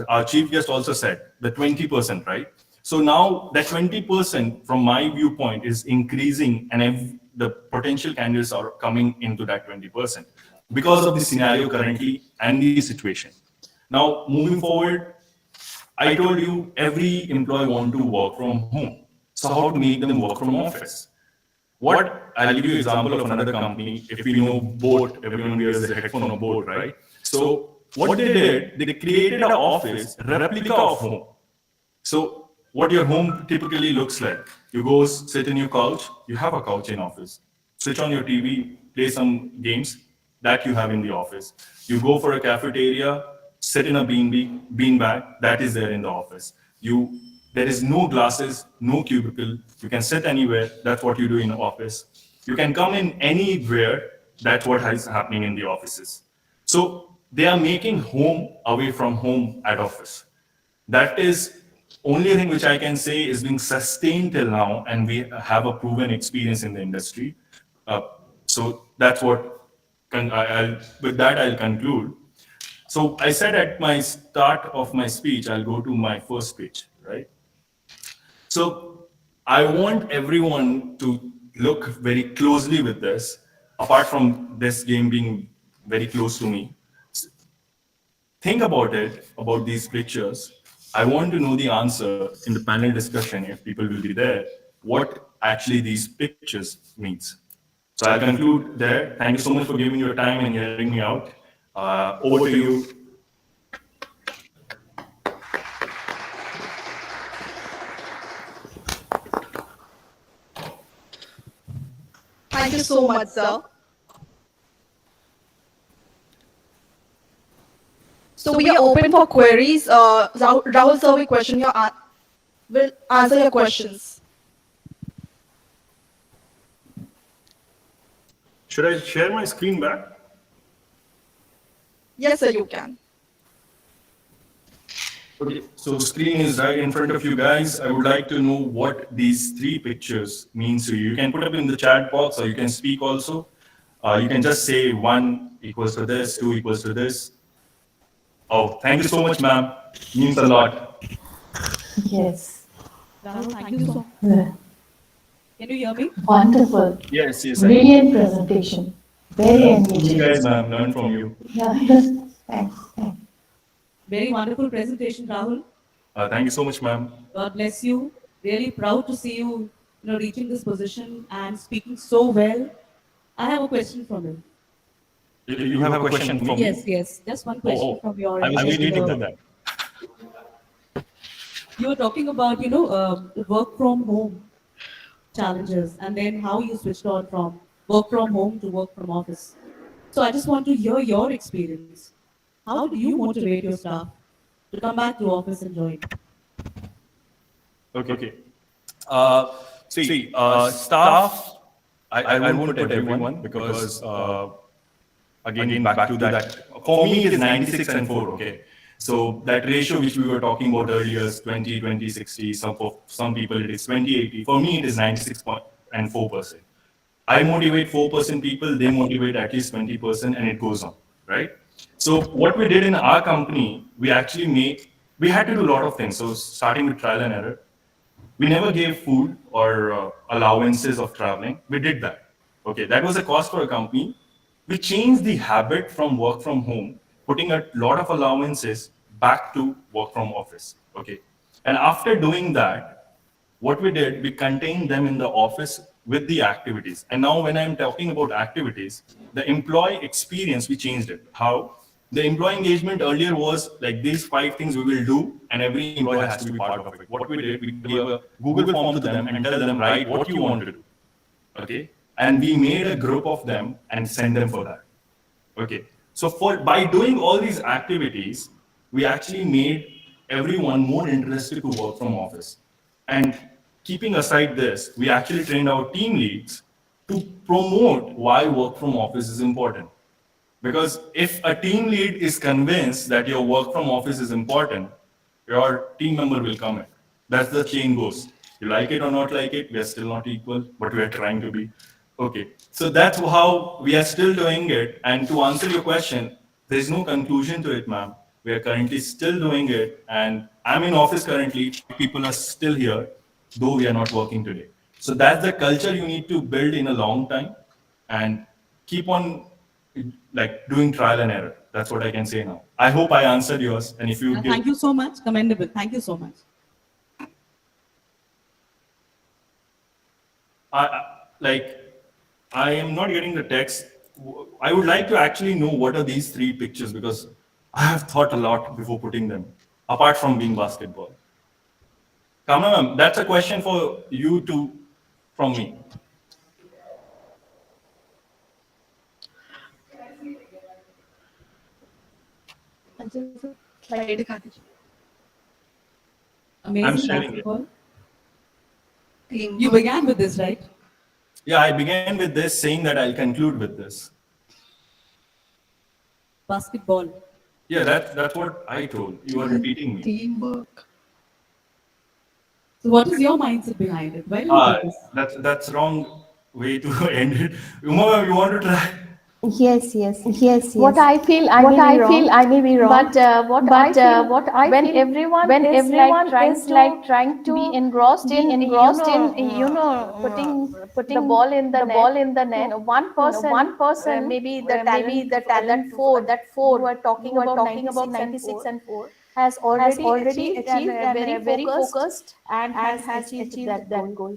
S7: our chief guest also said, the 20%, right? So now that 20% from my viewpoint is increasing and the potential candidates are coming into that 20% because of the scenario currently and the situation. Now, moving forward, I told you every employee want to work from home. So how to make them work from office? What I'll give you example of another company. If we know boat, everyone wears a headphone on boat, right? So what they did, they created an office replica of home. So what your home typically looks like, you go sit in your couch, you have a couch in office. Switch on your TV, play some games that you have in the office. You go for a cafeteria, sit in a bean bag that is there in the office. There is no glasses, no cubicle. You can sit anywhere. That's what you do in the office. You can come in anywhere. That's what is happening in the offices. So they are making home away from home at office. That is only thing which I can say is being sustained till now, and we have a proven experience in the industry. Uh, so that's what. With that, I'll conclude. So I said at my start of my speech, I'll go to my first speech, right? So I want everyone to look very closely with this, apart from this game being very close to me. Think about it, about these pictures. I want to know the answer in the panel discussion, if people will be there, what actually these pictures means. So I'll conclude there. Thank you so much for giving your time and hearing me out. Over to you.
S2: Thank you so much, sir. So we are open for queries. Rahul sir will answer your questions.
S7: Should I share my screen back?
S2: Yes, sir, you can.
S7: Okay, so screen is right in front of you guys. I would like to know what these three pictures means to you. You can put up in the chat box or you can speak also. You can just say one equals to this, two equals to this. Oh, thank you so much, ma'am. Means a lot.
S8: Yes.
S4: Rahul, thank you so much.
S8: Yeah.
S4: Can you hear me?
S8: Wonderful.
S7: Yes, yes, I can.
S8: Brilliant presentation. Very
S7: Learn from you
S8: engaging.
S7: guys, ma'am. Learn from you.
S8: Yeah. Thanks. Thanks.
S4: Very wonderful presentation, Rahul.
S7: Thank you so much, ma'am.
S4: God bless you. Really proud to see you, reaching this position and speaking so well. I have a question from you.
S7: You have a question for me?
S4: Yes, yes. Just one
S7: Oh,
S4: question from your
S7: I was
S4: end.
S7: waiting for that.
S4: You were talking about, the work from home challenges and then how you switched on from work from home to work from office. So I just want to hear your experience. How do you motivate your staff to come back to office and join?
S7: Okay. Uh, staff, I won't put everyone because, again, back to that. For me, it is 96 and 4, okay? So that ratio which we were talking about earlier is 20, 20, 60. Some people it is 20, 80. For me, it is 96 and 4%. I motivate 4% people, they motivate at least 20%, and it goes on, right? So what we did in our company, we had to do a lot of things. So starting with trial and error, we never gave food or allowances of traveling. We did that. Okay, that was a cost for a company. We changed the habit from work from home, putting a lot of allowances back to work from office. Okay, and after doing that, what we did, we contained them in the office with the activities. And now, when I'm talking about activities, the employee experience, we changed it. How? The employee engagement earlier was like these 5 things we will do, and every employee has to be part of it. What we did, we give a Google form to them and tell them, write what you want to do. Okay? And we made a group of them and send them for that. Okay. So by doing all these activities, we actually made everyone more interested to work from office. And keeping aside this, we actually trained our team leads to promote why work from office is important. Because if a team lead is convinced that your work from office is important, your team member will come in. That's the chain goes. You like it or not like it, we are still not equal, but we are trying to be. Okay. So that's how we are still doing it. And to answer your question, there is no conclusion to it, ma'am. We are currently still doing it. And I'm in office currently. 5 people are still here, though we are not working today. So that's the culture you need to build in a long time and keep on like doing trial and error. That's what I can say now. I hope I answered yours. And if you give,
S4: Thank you so much. Commendable. Thank you so much.
S7: like, I am not getting the text. I would like to actually know what are these three pictures because I have thought a lot before putting them, apart from being basketball. Kamna ma'am, that's a question for you to, from me.
S2: Slide दिखा दीजिए.
S7: I'm
S4: Amazing
S7: sharing it.
S4: basketball.
S2: Team.
S4: You began with this, right?
S7: Yeah, I began with this saying that I'll conclude with this.
S4: Basketball.
S7: Yeah, that's what I told. You are repeating me.
S2: Teamwork.
S4: So what is your mindset behind it? Why do you
S7: Ah,
S4: do this?
S7: that's wrong way to end it. Uma, ma'am, you want to try?
S8: Yes, yes.
S9: Yes,
S8: What
S9: yes.
S8: I feel I
S9: What
S8: may be
S9: I
S8: wrong,
S9: feel I may be wrong,
S8: but what I
S9: when
S8: feel
S9: everyone
S8: when
S9: is
S8: everyone is like
S9: trying to
S8: be engrossed
S9: be
S8: in
S9: engrossed in
S8: putting the
S9: putting
S8: ball in the
S9: the
S8: net,
S9: ball in the net,
S8: one person,
S9: one person,
S8: maybe the
S9: maybe
S8: talent
S9: the
S8: that
S9: talent
S8: four
S9: that
S8: who
S9: four
S8: are talking
S9: who are
S8: about
S9: talking about
S8: 96 and
S9: 96
S8: 4
S9: and 4
S8: has
S9: has
S8: already
S9: already
S8: achieved and
S9: achieved and
S8: very
S9: very
S8: focused
S9: focused
S8: and
S9: and
S8: has
S9: has
S8: achieved
S9: achieved
S8: that
S9: that
S8: goal.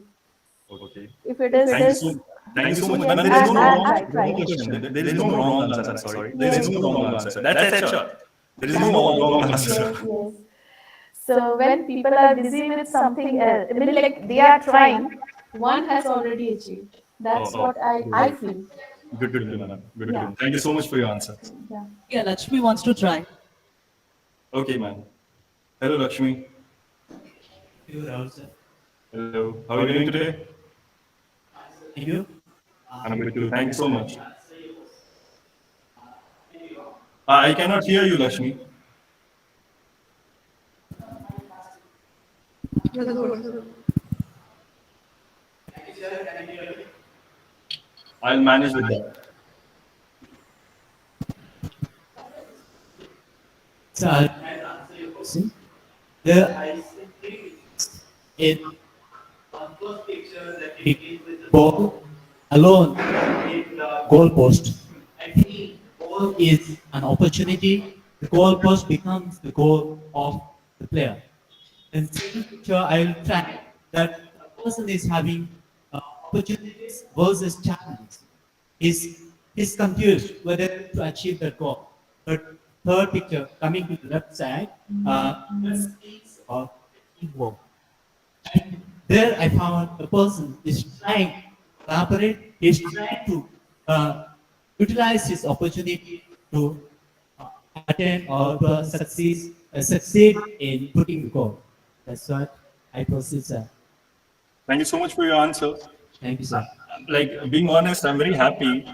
S9: goal.
S7: Okay.
S8: If it
S9: If
S8: is,
S9: it
S7: Thank you
S9: is,
S7: so, thank you so much.
S8: yes,
S7: Man, there is no wrong,
S9: I
S7: wrong
S9: tried.
S7: question. There is no wrong answer. I'm sorry. There is no wrong answer. That's HR. There is no wrong answer.
S8: yes, yes. So when people are busy with something else, I mean, like they are trying, one has already achieved. That's
S7: Oh,
S8: what I feel.
S7: good to know, ma'am. Good to
S8: Yeah,
S7: know. Thank you so much for your answer.
S8: yeah.
S4: Yeah, Lakshmi wants to try.
S7: Okay, ma'am. Hello, Lakshmi. Hello. How are you doing today? I'm good too. Thank you so much. I cannot hear you, Lakshmi. I'll manage with that.
S9: So I'll try to answer your question. There I see three pictures. In first picture that we begin with the ball alone in the goal post. I think goal is an opportunity. The goal post becomes the goal of the player. In second picture, I will try that a person is having opportunities versus challenges. He's confused whether to achieve that goal. But third picture, coming to the left side, that speaks about teamwork. And there I found a person is trying to collaborate, he's trying to uh, utilize his opportunity to attain or to succeed in putting the goal. That's what I proceed, sir.
S7: Thank you so much for your answer.
S9: Thank you, sir.
S7: Like being honest, I'm very happy.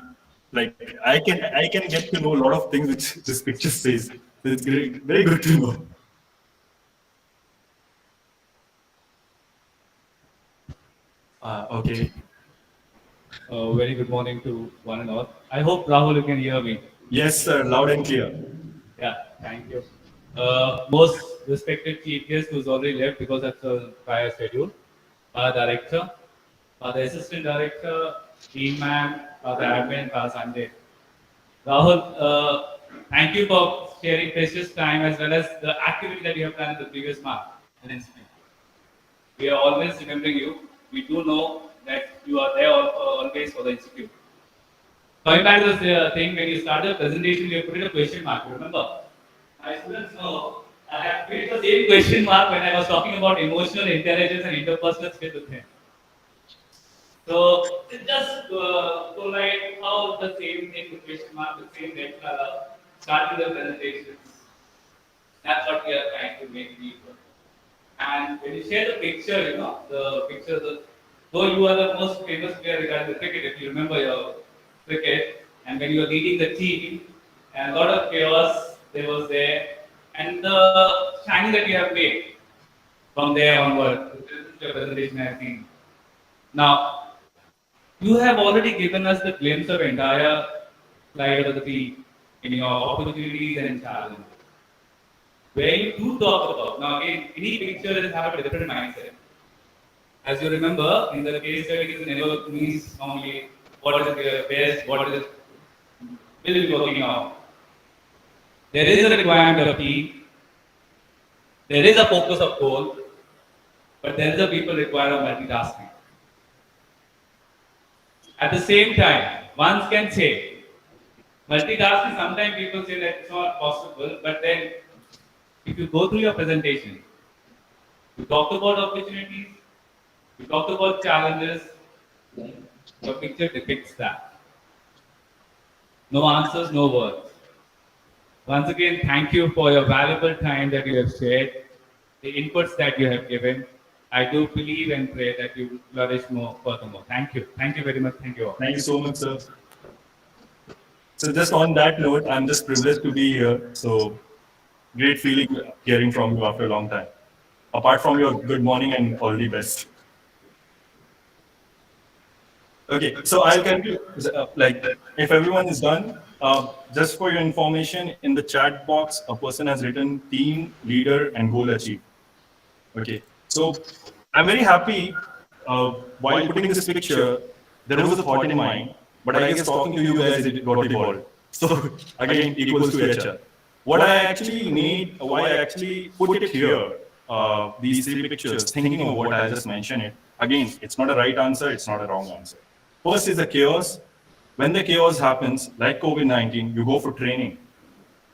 S7: Like I can get to know a lot of things which this picture says. So it's great, very good to know. Okay.
S10: Very good morning to one and all. I hope Rahul you can hear me.
S7: Yes, sir. Loud and clear.
S10: Yeah, thank you. Most respected chief guest who's already left because of the prior schedule, our director, the assistant director, team man, the admin, Sanjay. Rahul, thank you for sharing precious time as well as the activity that you have done in the previous month. We are always remembering you. We do know that you are there always for the institute. Coming back to the thing, when you started the presentation, you put in a question mark, remember? My students know I have put the same question mark when I was talking about emotional intelligence and interpersonal skill with him. So it's just polite how the same thing, the question mark, the same red color, starting the presentations. That's what we are trying to make deeper. And when you share the picture, the picture, though you are the most famous player regarding the cricket, if you remember your cricket, and when you were leading the team, and a lot of chaos there was there, and the shining that you have made from there onward, this is your presentation I have seen. Now, you have already given us the glimpse of entire slide of the team in your opportunities and challenges. Where you do talk about, now again, any picture will have a different mindset. As you remember, in the case study, it never means normally what is the best, what is will be working out. There is a requirement of team, there is a focus of goal, but there is a people require of multitasking. At the same time, one can say multitasking, sometimes people say that it's not possible, but then if you go through your presentation, you talked about opportunities, you talked about challenges, your picture depicts that. No answers, no words. Once again, thank you for your valuable time that you have shared, the inputs that you have given. I do believe and pray that you will flourish more furthermore. Thank you. Thank you very much. Thank you all.
S7: Thank you so much, sir. So just on that note, I'm just privileged to be here. So great feeling hearing from you after a long time. Apart from your good morning and all the best. Okay, so I'll conclude. Like, if everyone is done, just for your information, in the chat box, a person has written team, leader, and goal achieved. Okay, so I'm very happy while putting this picture, there was a thought in mind, but I guess talking to you guys, it got evolved. So again, equals to HR. What I actually need, why I actually put it here, these three pictures, thinking of what I just mentioned it, again, it's not a right answer, it's not a wrong answer. First is the chaos. When the chaos happens, like COVID-19, you go for training,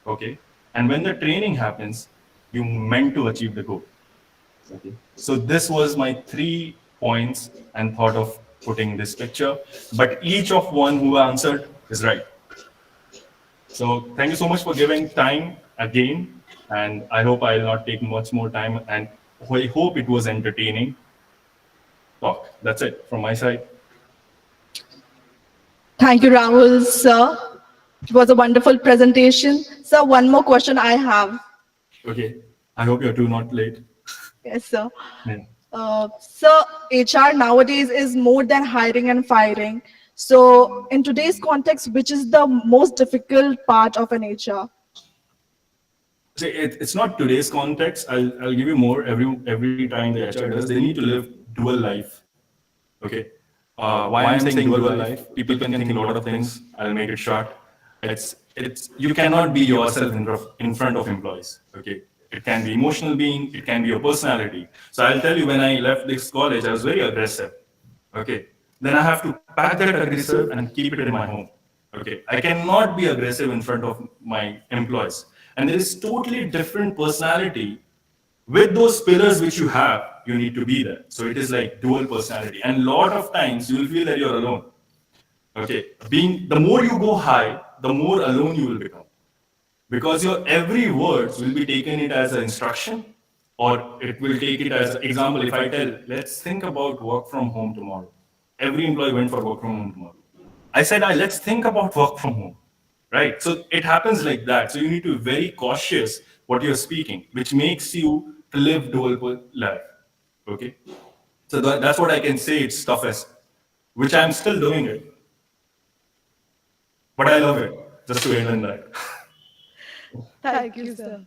S7: okay? And when the training happens, you meant to achieve the goal. Okay. So this was my 3 points and thought of putting this picture, but each of one who answered is right. So thank you so much for giving time again, and I hope I'll not take much more time, and I hope it was entertaining talk. That's it from my side.
S2: Thank you, Rahul, sir. It was a wonderful presentation. Sir, one more question I have.
S7: Okay. I hope you're too not late.
S2: Yes, sir.
S7: Yeah.
S2: So HR nowadays is more than hiring and firing. So in today's context, which is the most difficult part of an HR?
S7: See, it's not today's context. I'll give you more. Every time the HR does, they need to live dual life. Okay. Why I'm saying dual life? People can think a lot of things. I'll make it short. It's you cannot be yourself in front of employees. Okay. It can be emotional being. It can be your personality. So I'll tell you, when I left this college, I was very aggressive. Okay. Then I have to pack that aggressive and keep it in my home. Okay. I cannot be aggressive in front of my employees. And there is totally different personality with those pillars which you have. You need to be there. So it is like dual personality. And a lot of times you will feel that you're alone. Okay. Being the more you go high, the more alone you will become. Because your every words will be taken it as an instruction, or it will take it as an example. If I tell, let's think about work from home tomorrow. Every employee went for work from home tomorrow. I said, let's think about work from home, right? So it happens like that. So you need to be very cautious what you're speaking, which makes you to live dual life. Okay. So that's what I can say. It's toughest, which I'm still doing it, but I love it. Just to end on that.
S2: Thank you, sir.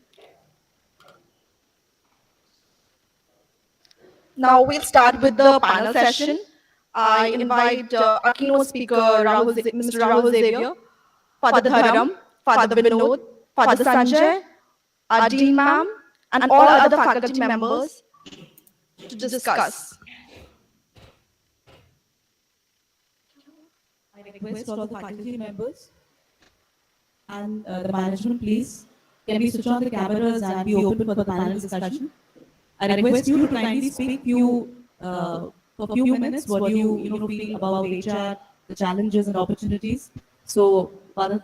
S2: Now we'll start with the panel session. I invite our keynote speaker, Mr. Rahul Xavier, Father Dharam, Father Vinod, Father Sanjay, our Dean Ma'am, and all other faculty members to discuss.
S4: I request all the faculty members and the management, please, can we switch on the cameras and be open for the panel discussion? I request you to kindly speak for few minutes what you feel about HR, the challenges and opportunities. So, Father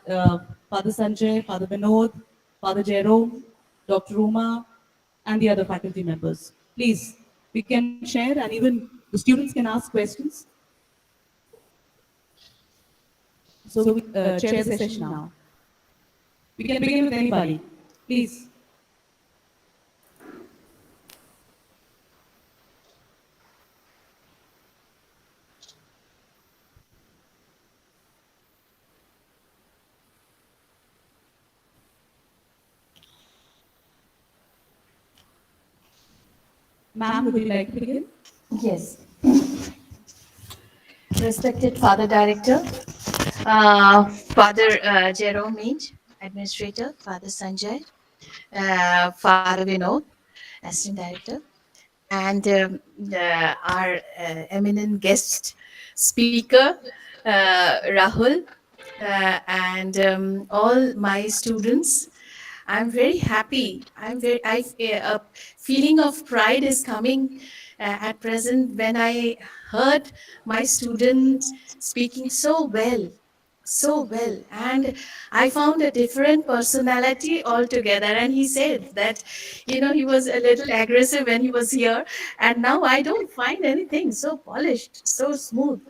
S4: Sanjay, Father Vinod, Father Jerome, Dr. Uma, and the other faculty members. Please, we can share and even the students can ask questions. So, we chair the session now. We can begin with anybody. Please. Ma'am, would you like to begin?
S11: Yes. Respected Father Director, Father Jerome Minch, Administrator, Father Sanjay, Father Vinod, Assistant Director, and our eminent guest speaker, Rahul, and all my students. I'm very happy. A feeling of pride is coming at present when I heard my students speaking so well, and I found a different personality altogether. And he said that, he was a little aggressive when he was here, and now I don't find anything so polished, so smooth.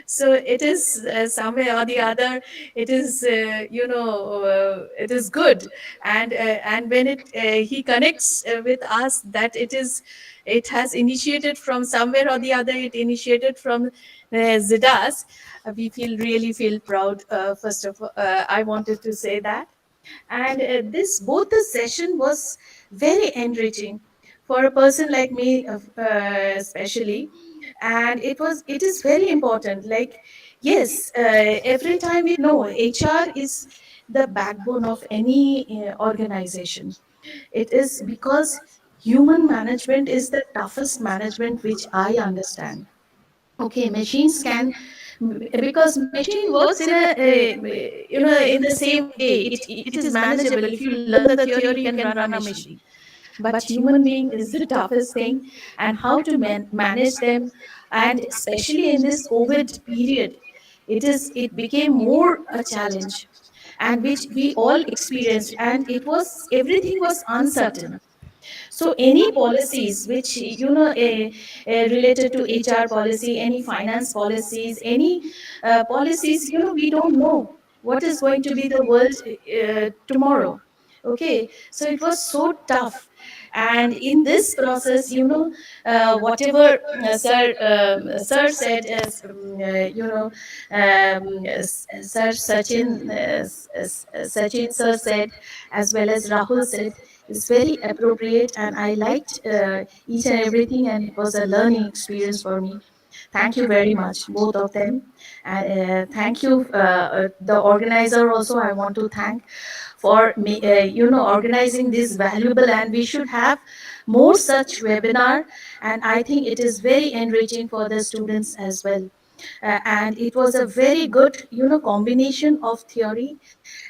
S11: So it is somewhere or the other, it is it is good. And when he connects with us, that it has initiated from somewhere or the other, it initiated from Zidas. We really feel proud. First of all, I wanted to say that. And this both the session was very enriching for a person like me, especially. And it is very important. Like, yes, every time we know HR is the backbone of any organization. It is because human management is the toughest management which I understand. Okay, machines can, because machine works in in the same way. It is manageable. If you learn the theory, you can run a machine. But human being is the toughest thing, and how to manage them, and especially in this COVID period, it became more a challenge, and which we all experienced, and it was everything was uncertain. So any policies which related to HR policy, any finance policies, any policies, we don't know what is going to be the world tomorrow. Okay, so it was so tough. And in this process, whatever sir said, as sir Sachin sir said, as well as Rahul said, is very appropriate, and I liked each and everything, and it was a learning experience for me. Thank you very much, both of them. And thank you, the organizer also. I want to thank for organizing this valuable, and we should have more such webinar. And I think it is very enriching for the students as well. And it was a very good, combination of theory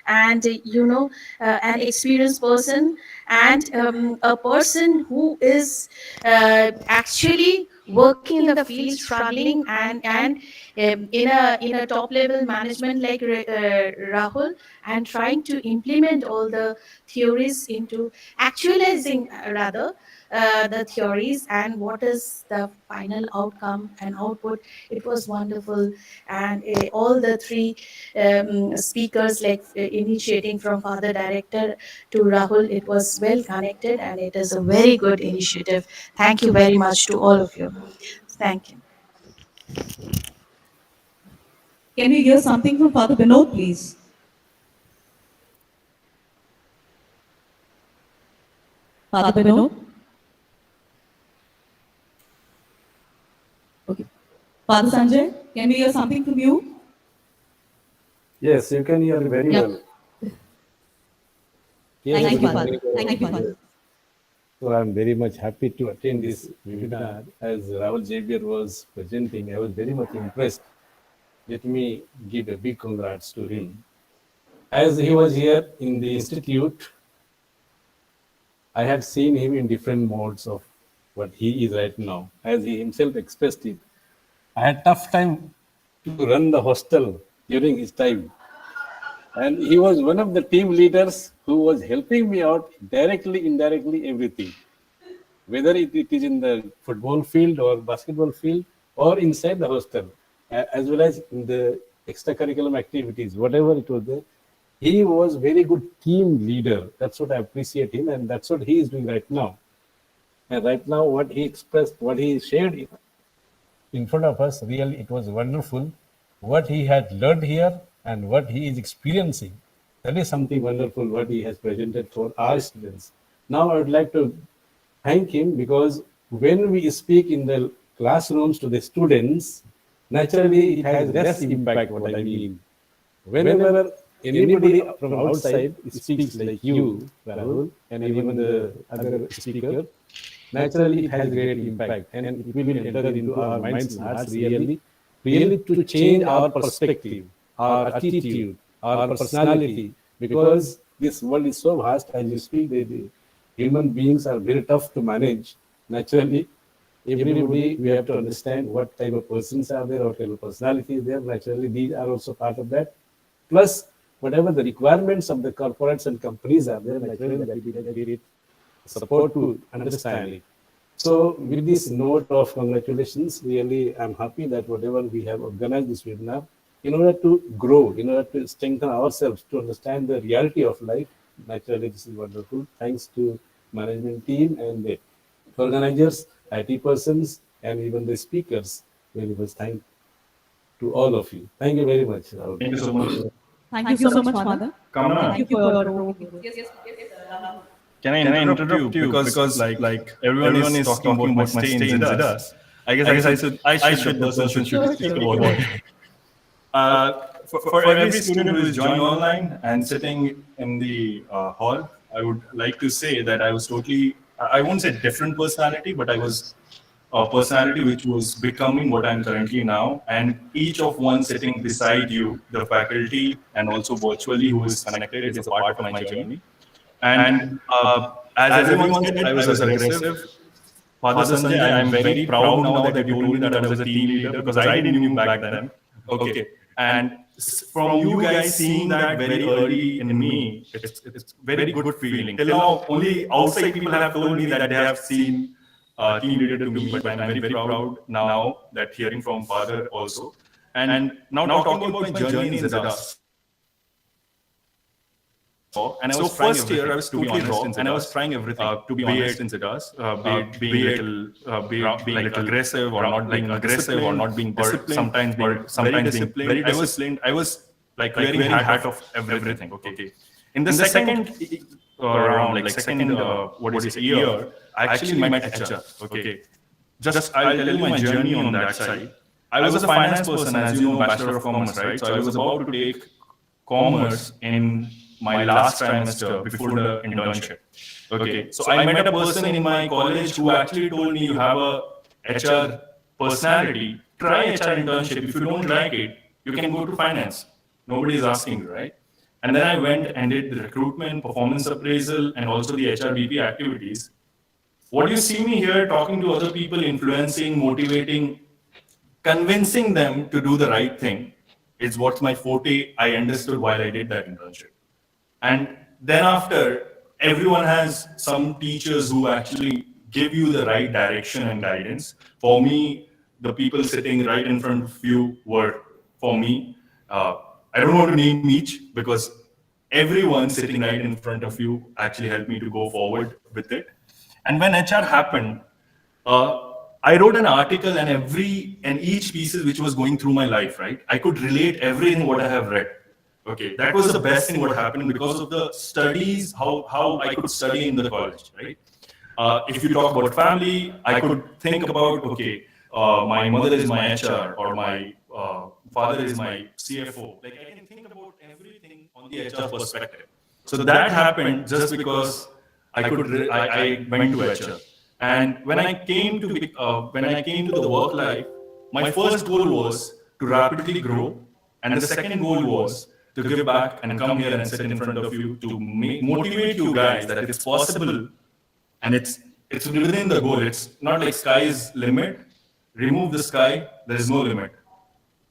S11: and an experienced person, and a person who is actually working in the field, struggling, and in a top level management like Rahul, and trying to implement all the theories into actualizing, rather, the theories, and what is the final outcome and output. It was wonderful. And all the three speakers, like initiating from Father Director to Rahul, it was well connected, and it is a very good initiative. Thank you very much to all of you. Thank you.
S4: Can we hear something from Father Vinod, please? Father Vinod? Okay. Father Sanjay, can we hear something from you?
S12: Yes, you can hear me very
S4: Yeah.
S12: well. Yes,
S4: Thank you,
S12: good
S4: Father.
S12: morning,
S4: Thank you, Father.
S12: So I'm very much happy to attend this webinar. As Rahul Javier was presenting, I was very much impressed. Let me give a big congrats to him. As he was here in the institute, I had seen him in different modes of what he is right now. As he himself expressed it, I had tough time to run the hostel during his time. And he was one of the team leaders who was helping me out directly, indirectly, everything. Whether it is in the football field or basketball field or inside the hostel, as well as in the extracurricular activities, whatever it was there. He was very good team leader. That's what I appreciate him, and that's what he is doing right now. And right now, what he expressed, what he shared in front of us, really, it was wonderful. What he had learned here and what he is experiencing, that is something wonderful what he has presented for our students. Now, I would like to thank him, because when we speak in the classrooms to the students, naturally it has less impact, what I mean. Whenever anybody from outside speaks like you, Rahul, and even the other speaker, naturally it has great impact, and it will enter into our minds and hearts, really to change our perspective, our attitude, our personality, because this world is so vast. As you speak, the human beings are very tough to manage. Naturally, everybody, we have to understand what type of persons are there, what type of personality is there. Naturally, these are also part of that. Plus, whatever the requirements of the corporates and companies are there, naturally that we can get support to understand it. So with this note of congratulations, really I'm happy that whatever we have organized this webinar, in order to grow, in order to strengthen ourselves, to understand the reality of life, naturally this is wonderful. Thanks to management team and the organizers, IT persons, and even the speakers. Very much thank to all of you. Thank you very much, Rahul.
S7: Thank you so much.
S4: Thank you so much, Father.
S7: Kamna,
S4: Thank you for your provoking words. Yes, Rahul.
S7: can I interrupt you because like everyone is talking about my stay in Zidas. I guess I should the person should speak about it. Uh, for every student who is joined online and sitting in the hall, I would like to say that I was totally, I won't say different personality, but I was a personality which was becoming what I'm currently now. And each of one sitting beside you, the faculty and also virtually who is connected, is a part of my journey. And as everyone said, I was aggressive. Father Sanjay, I'm very proud now that you told me that I was a team leader because I didn't knew back then. Okay. And from you guys seeing that very early in me, it's very good feeling. Till now, only outside people have told me that they have seen team leader to me, but I'm very proud now that hearing from Father also. And now talking about my journey in Zadas. So first year I was totally raw, and I was trying everything. To be honest, in Zitas, be it like aggressive or not being aggressive, or sometimes being very disciplined. I was like wearing hat of everything. Okay. In the second round, like second what is it, year, I actually met HR. Okay. Just I'll tell you my journey on that side. I was a finance person, as you know, Bachelor of Commerce, right? So I was about to take commerce in my last trimester before the internship. Okay, so I met a person in my college who actually told me, you have a HR personality, try HR internship. If you don't like it, you can go to finance. Nobody is asking you, right? And then I went and did the recruitment, performance appraisal, and also the HRBP activities. What you see me here talking to other people, influencing, motivating, convincing them to do the right thing is what's my forte. I understood while I did that internship. And then after, everyone has some teachers who actually give you the right direction and guidance. For me, the people sitting right in front of you were, for me, I don't want to name each because everyone sitting right in front of you actually helped me to go forward with it. And when HR happened, I wrote an article, and each pieces which was going through my life, right? I could relate everything what I have read. Okay, that was the best thing what happened because of the studies, how I could study in the college, right? If you talk about family, I could think about, okay, my mother is my HR, or my father is my CFO. Like I can think about everything on the HR perspective. So that happened just because I went to HR. And when I came to the work life, my first goal was to rapidly grow, and the second goal was to give back and come here and sit in front of you to motivate you guys that it's possible, and it's within the goal. It's not like sky is limit. Remove the sky, there is no limit.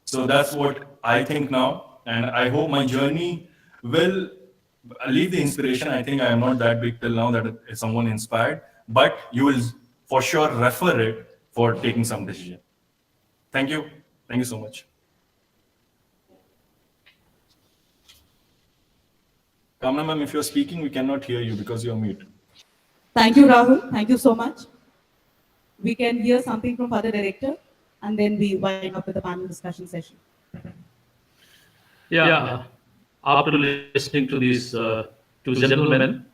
S7: So that's what I think now, and I hope my journey will leave the inspiration. I think I am not that big till now that someone inspired, but you will for sure refer it for taking some decision. Thank you. Thank you so much. Kamna ma'am, if you're speaking, we cannot hear you because you're mute.
S4: Thank you, Rahul. Thank you so much. We can hear something from Father Director, and then we wind up with the panel discussion session.
S3: Yeah, after listening to these two gentlemen,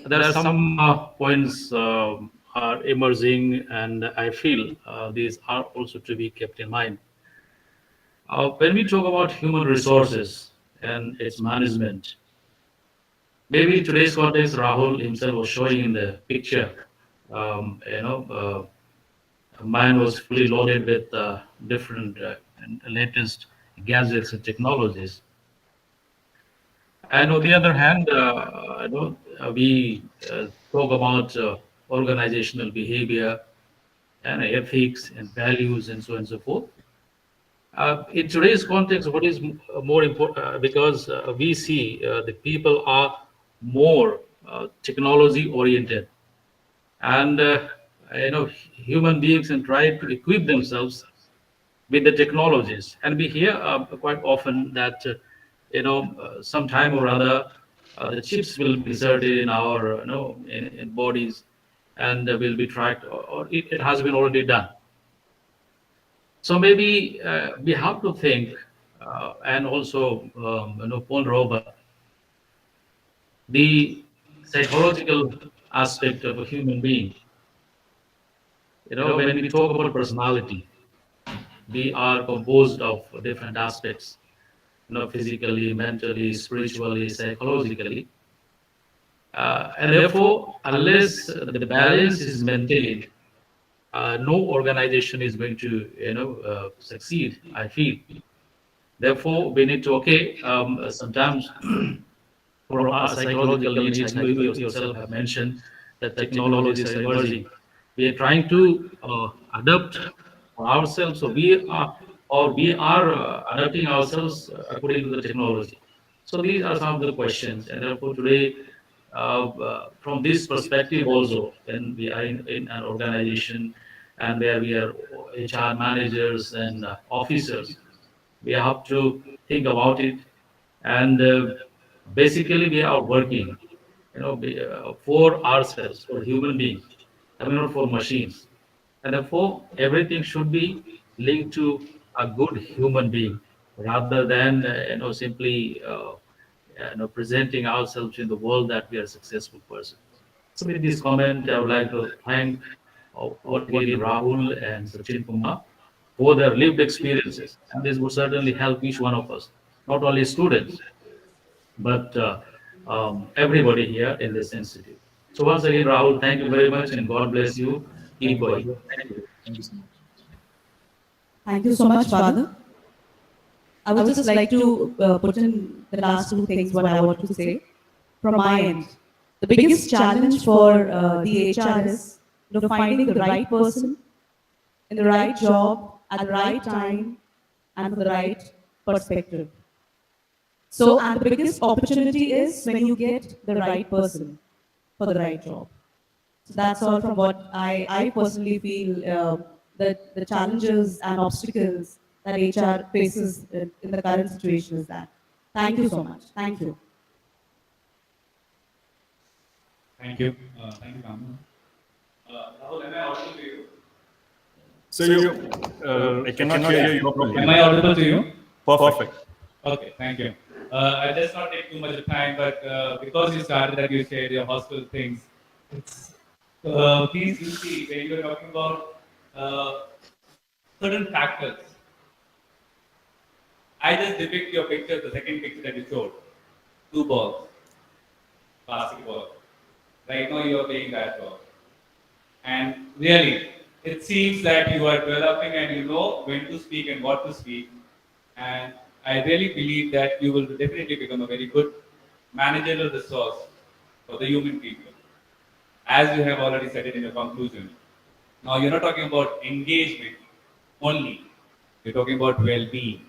S3: there are some points are emerging, and I feel these are also to be kept in mind. When we talk about human resources and its management, maybe in today's context, Rahul himself was showing in the picture, a man was fully loaded with different and latest gadgets and technologies. And on the other hand, we talk about organizational behavior and ethics and values and so on and so forth. In today's context, what is more important, because we see the people are more technology oriented, and human beings and try to equip themselves with the technologies. And we hear quite often that sometime or other the chips will be inserted in our in bodies, and will be tracked, or it has been already done. So maybe we have to think and also ponder over the psychological aspect of a human being. When we talk about personality, we are composed of different aspects, physically, mentally, spiritually, psychologically. And therefore, unless the balance is maintained, no organization is going to, succeed, I feel. Therefore, we need to, okay, sometimes for our psychological needs, and you yourself have mentioned that technologies are emerging. We are trying to adapt ourselves, so we are adapting ourselves according to the technology. So these are some of the questions, and therefore today, from this perspective also, when we are in an organization and where we are HR managers and officers, we have to think about it, and Basically, we are working, for ourselves, for human beings, I mean, not for machines. And therefore, everything should be linked to a good human being rather than, simply, presenting ourselves in the world that we are a successful person. So, with this comment, I would like to thank once again Rahul and Sachin Kumar for their lived experiences. And this would certainly help each one of us, not only students, but everybody here in this institute. So once again, Rahul, thank you very much and God bless you. Keep going. Thank you. Thank you so much.
S4: Thank you so much, Father. I would just like to put in the last two things what I want to say from my end. The biggest challenge for the HR is finding the right person in the right job at the right time and for the right perspective. So, and the biggest opportunity is when you get the right person for the right job. So that's all from what I personally feel that the challenges and obstacles that HR faces in the current situation is that. Thank you so much. Thank you.
S10: Thank you. Thank you, Kamran. Rahul, am I audible to you?
S7: So I cannot hear you properly.
S10: Am I audible to you?
S7: Perfect.
S10: Okay, thank you. I'll just not take too much of time, but because you started that you shared your hospital things, it's, please you see when you're talking about certain factors. I just depict your picture, the second picture that you showed. Two balls, basketball. Right now you are playing that ball. And really, it seems that you are developing and you know when to speak and what to speak. And I really believe that you will definitely become a very good managerial resource for the human people, as you have already said it in your conclusion. Now, you're not talking about engagement only, you're talking about well being.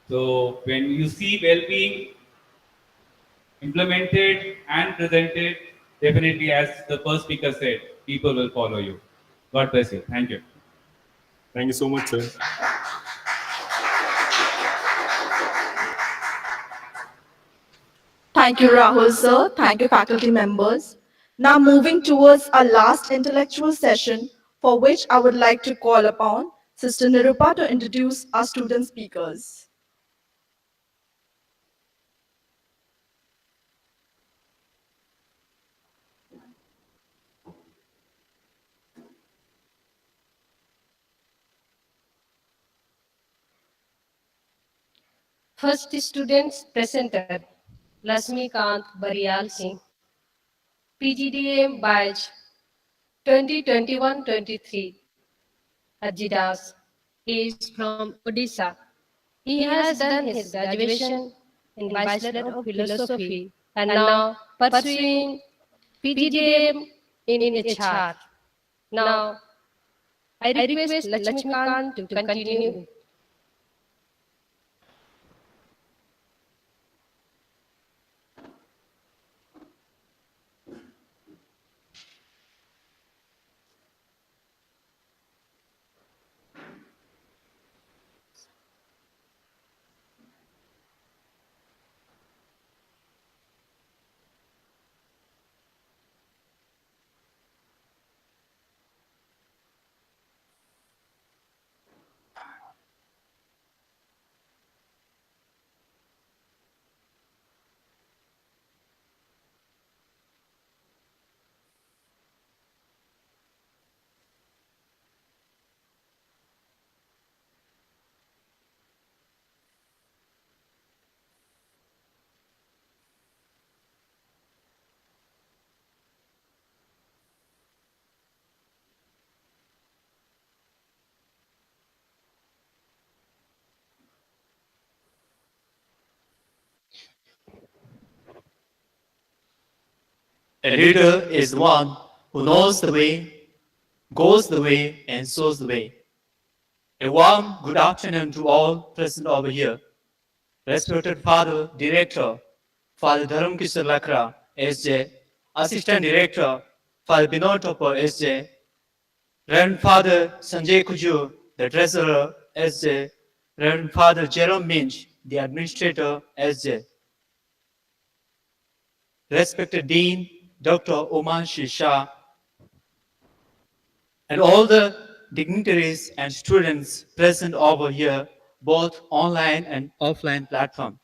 S10: So, when you see well being implemented and presented, definitely, as the first speaker said, people will follow you. God bless you. Thank you.
S7: Thank you so much, sir.
S2: Thank you, Rahul sir. Thank you, faculty members. Now moving towards our last intellectual session, for which I would like to call upon Sister Nirupa to introduce our student speakers.
S6: First students presenter, Lasmikant Bariyal Singh, PGDA batch 2021-23, Ajidas, is from Odisha. He has done his graduation in Bachelor of Philosophy and now pursuing PGDM in HR. Now, I request Lachmikant to continue.
S9: A leader is the one who knows the way, goes the way, and shows the way. A warm good afternoon to all present over here. Respected Father Director, Father Dharam Kishore Lakra, SJ, Assistant Director, Father Binod Topper, SJ, Reverend Father Sanjay Kuju, the Treasurer, SJ, Reverend Father Jerome Minch, the Administrator, SJ. respected Dean Dr. Oman Shisha, and all the dignitaries and students present over here, both online and offline platform.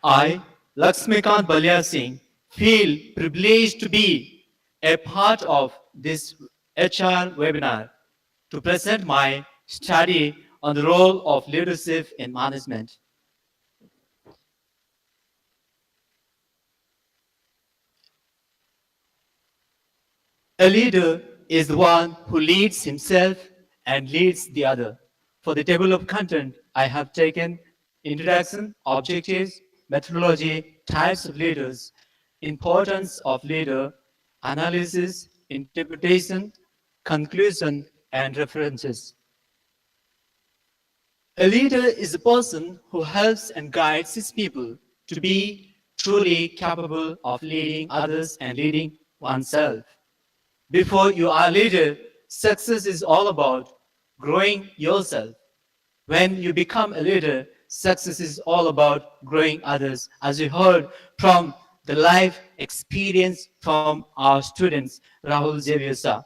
S9: I, Laxmikant Balya Singh, feel privileged to be a part of this HR webinar to present my study on the role of leadership in management. A leader is the one who leads himself and leads the other. For the table of content, I have taken introduction, objectives, methodology, types of leaders, importance of leader, analysis, interpretation, conclusion, and references. A leader is a person who helps and guides his people to be truly capable of leading others and leading oneself. Before you are a leader, success is all about growing yourself. When you become a leader, success is all about growing others, as you heard from the life experience from our students, Rahul Javiasa.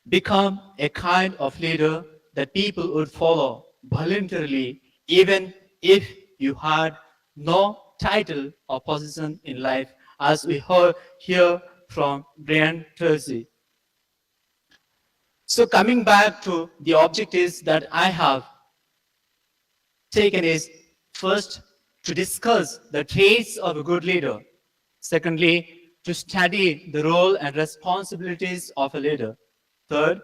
S9: Become a kind of leader that people would follow voluntarily, even if you had no title or position in life, as we heard here from Brian Tracy. So coming back to the objectives that I have taken is first to discuss the traits of a good leader. Secondly, to study the role and responsibilities of a leader. Third,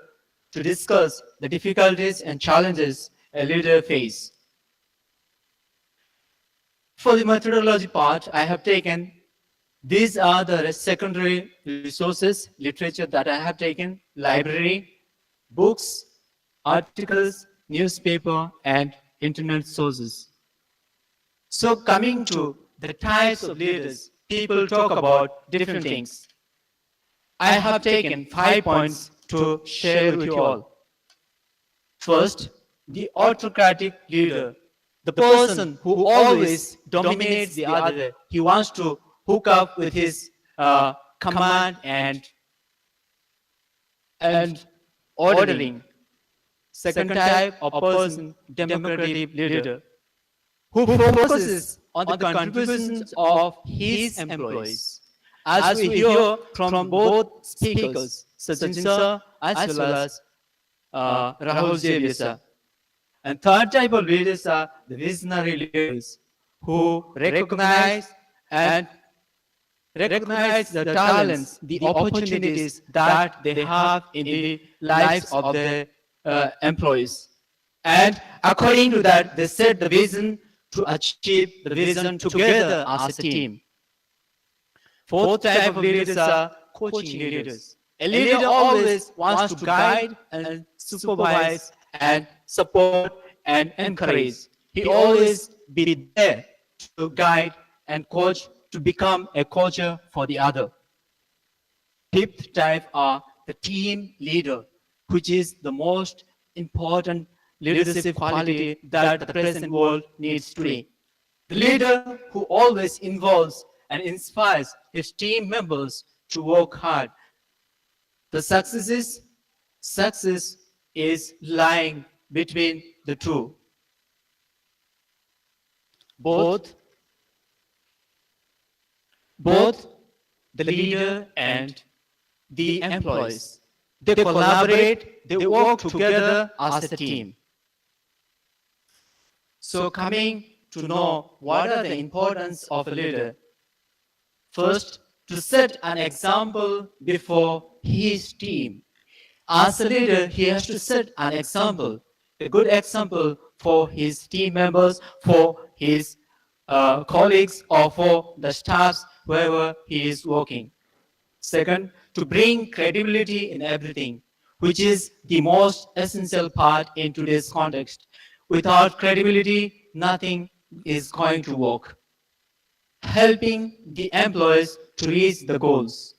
S9: to discuss the difficulties and challenges a leader faces. For the methodology part, I have taken these are the secondary resources, literature that I have taken, library, books, articles, newspaper, and internet sources. So coming to the types of leaders, people talk about different things. I have taken 5 points to share with you all. First, the autocratic leader, the person who always dominates the other. He wants to hook up with his command and ordering. Second type of person, democratic leader, who focuses on the contributions of his employees. As we hear from both speakers, Sachin sir as well as Rahul Javier sir. And third type of leaders are the visionary leaders who and recognize the talents, the opportunities that they have in the lives of their employees. And according to that, they set the vision to achieve the vision together as a team. Fourth type of leaders are coaching leaders. A leader always wants to guide and supervise and support and encourage. He always be there to guide and coach to become a coacher for the other. Fifth type are the team leader, which is the most important leadership quality that the present world needs today. The leader who always involves and inspires his team members to work hard. The success is lying between the two. Both the leader and the employees. They collaborate, they work together as a team. So coming to know what are the importance of a leader. First, to set an example before his team. As a leader, he has to set an example, a good example for his team members, for his colleagues, or for the staffs wherever he is working. Second, to bring credibility in everything, which is the most essential part in today's context. Without credibility, nothing is going to work. Helping the employees to reach the goals.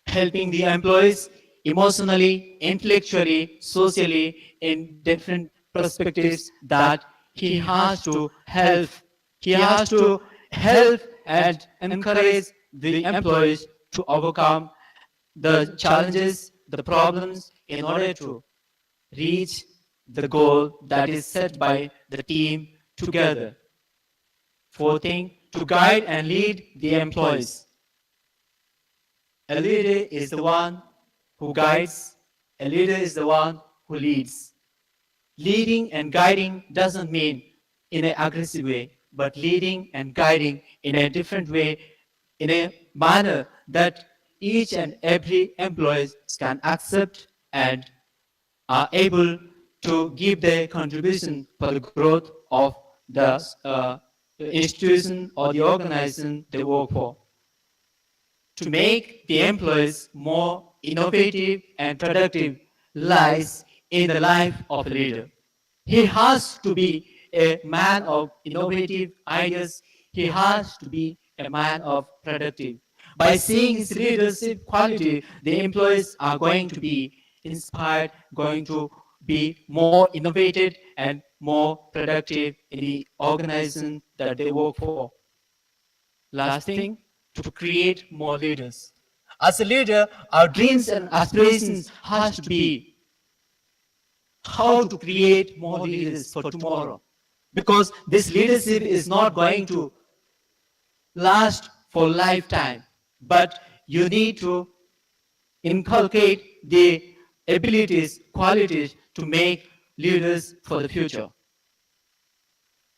S9: Helping the employees emotionally, intellectually, socially in different perspectives that he has to help He has to help and encourage the employees to overcome the challenges, the problems in order to reach the goal that is set by the team together. Fourth thing, to guide and lead the employees. A leader is the one who guides, a leader is the one who leads. Leading and guiding doesn't mean in an aggressive way, but leading and guiding in a different way, in a manner that each and every employee can accept and are able to give their contribution for the growth of the institution or the organization they work for. To make the employees more innovative and productive lies in the life of a leader. He has to be a man of innovative ideas. He has to be a man of productive. By seeing his leadership quality, the employees are going to be inspired, going to be more innovative and more productive in the organization that they work for. Last thing, to create more leaders. As a leader, our dreams and aspirations has to be how to create more leaders for tomorrow. Because this leadership is not going to last for lifetime, but you need to inculcate the abilities, qualities to make leaders for the future.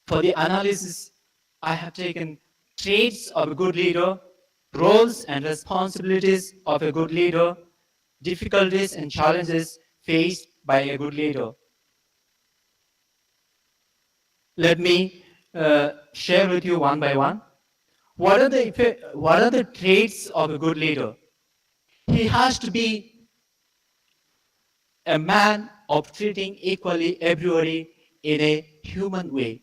S9: For the analysis, I have taken traits of a good leader, roles and responsibilities of a good leader, difficulties and challenges faced by a good leader. Let me share with you one by one. What are the traits of a good leader? He has to be a man of treating equally everybody in a human way.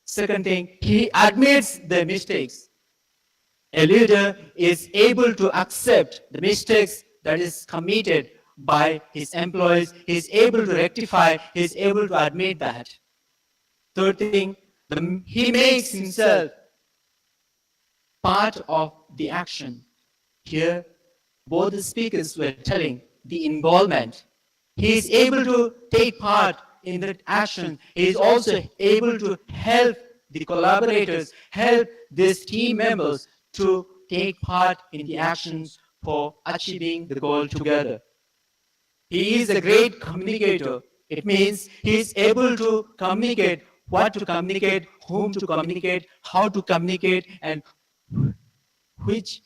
S9: Second thing, he admits the mistakes. A leader is able to accept the mistakes that is committed by his employees. He is able to rectify, he is able to admit that. Third thing, he makes himself part of the action. Here, both the speakers were telling the involvement. He is able to take part in that action. He is also able to help the collaborators, help these team members to take part in the actions for achieving the goal together. He is a great communicator. It means he is able to communicate what to communicate, whom to communicate, how to communicate, and which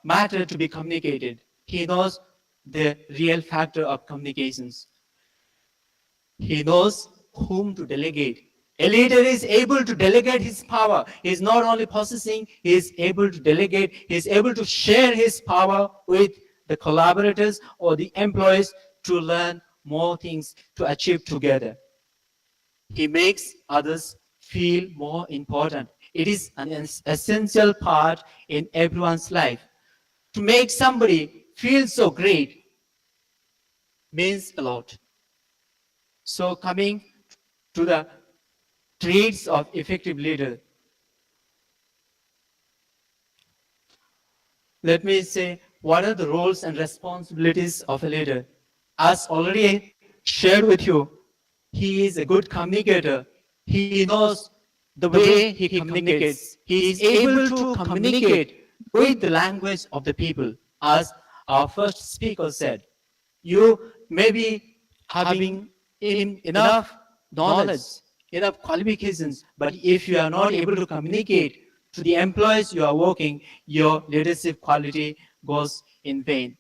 S9: matter to be communicated. He knows the real factor of communications. He knows whom to delegate. A leader is able to delegate his power. He is not only possessing, he is able to delegate, he is able to share his power with the collaborators or the employees to learn more things to achieve together. He makes others feel more important. It is an essential part in everyone's life. To make somebody feel so great means a lot. So coming to the traits of effective leader, let me say what are the roles and responsibilities of a leader. As already shared with you, he is a good communicator. He knows the way he communicates. He is able to communicate with the language of the people. As our first speaker said, you may be having enough knowledge, enough qualifications, but if you are not able to communicate to the employees you are working, your leadership quality goes in vain.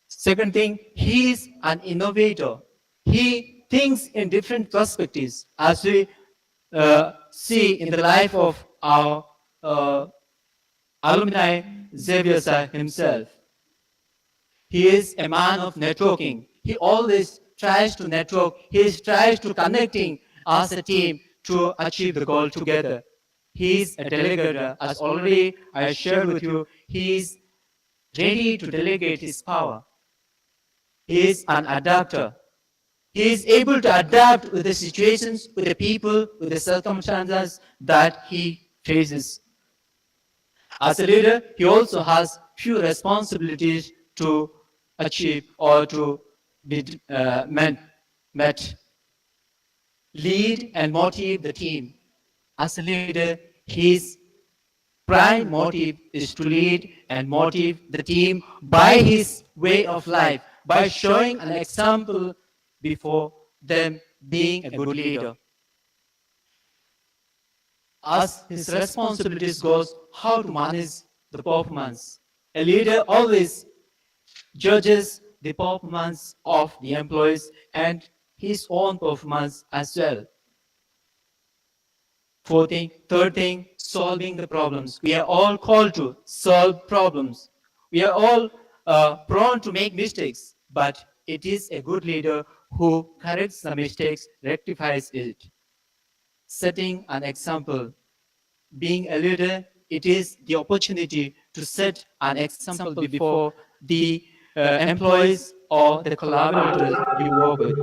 S9: Second thing, he is an innovator. He thinks in different perspectives, as we see in the life of our alumni Xavier sir himself. He is a man of networking. He always tries to network. He tries to connecting as a team to achieve the goal together. He is a delegator. As already I shared with you, he is ready to delegate his power. He is an adapter. He is able to adapt with the situations, with the people, with the circumstances that he faces. As a leader, he also has few responsibilities to achieve or to be met. Lead and motivate the team. As a leader, his prime motive is to lead and motivate the team by his way of life, by showing an example before them being a good leader. As his responsibilities goes, how to manage the performance. A leader always judges the performance of the employees and his own performance as well. Third thing, solving the problems. We are all called to solve problems. We are all prone to make mistakes, but it is a good leader who corrects the mistakes, rectifies it, setting an example. Being a leader, it is the opportunity to set an example before the employees or the collaborators you work with.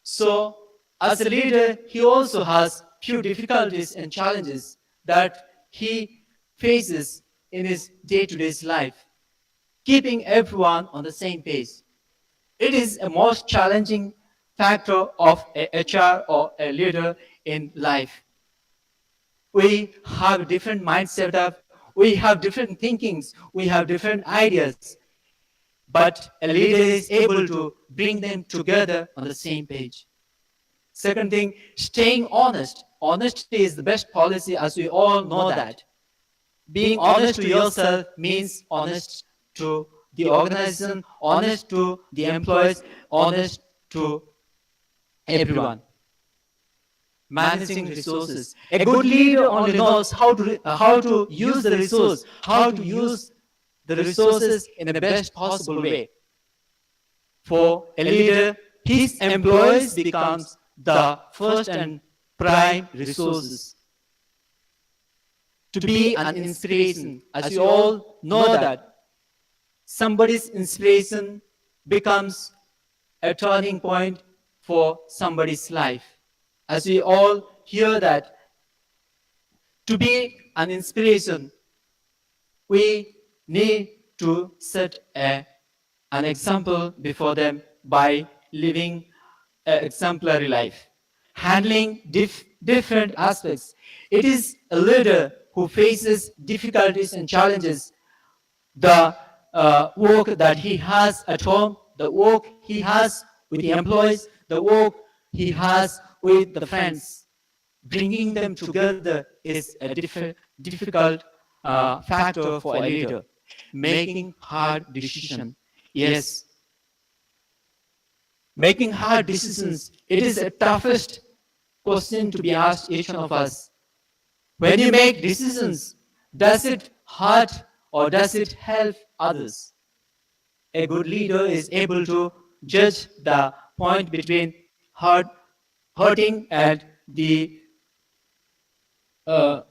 S9: So, as a leader, he also has few difficulties and challenges that he faces in his day-to-day life, keeping everyone on the same page. It is a most challenging factor of a HR or a leader in life. We have different mindset of, we have different thinkings, we have different ideas, but a leader is able to bring them together on the same page. Second thing, staying honest. Honesty is the best policy, as we all know that. Being honest to yourself means honest to the organization, honest to the employees, honest to everyone. Managing resources. A good leader only knows how to use the resource, how to use the resources in the best possible way. For a leader, his employees becomes the first and prime resources. To be an inspiration, as you all know that somebody's inspiration becomes a turning point for somebody's life. As we all hear that to be an inspiration, we need to set an example before them by living an exemplary life, handling different aspects. It is a leader who faces difficulties and challenges, the work that he has at home, the work he has with the employees, the work he has with the friends. Bringing them together is a difficult factor for a leader. Making hard decisions. Yes, making hard decisions, it is the toughest question to be asked each one of us. When you make decisions, does it hurt or does it help others? A good leader is able to judge the point between hurting and the uh,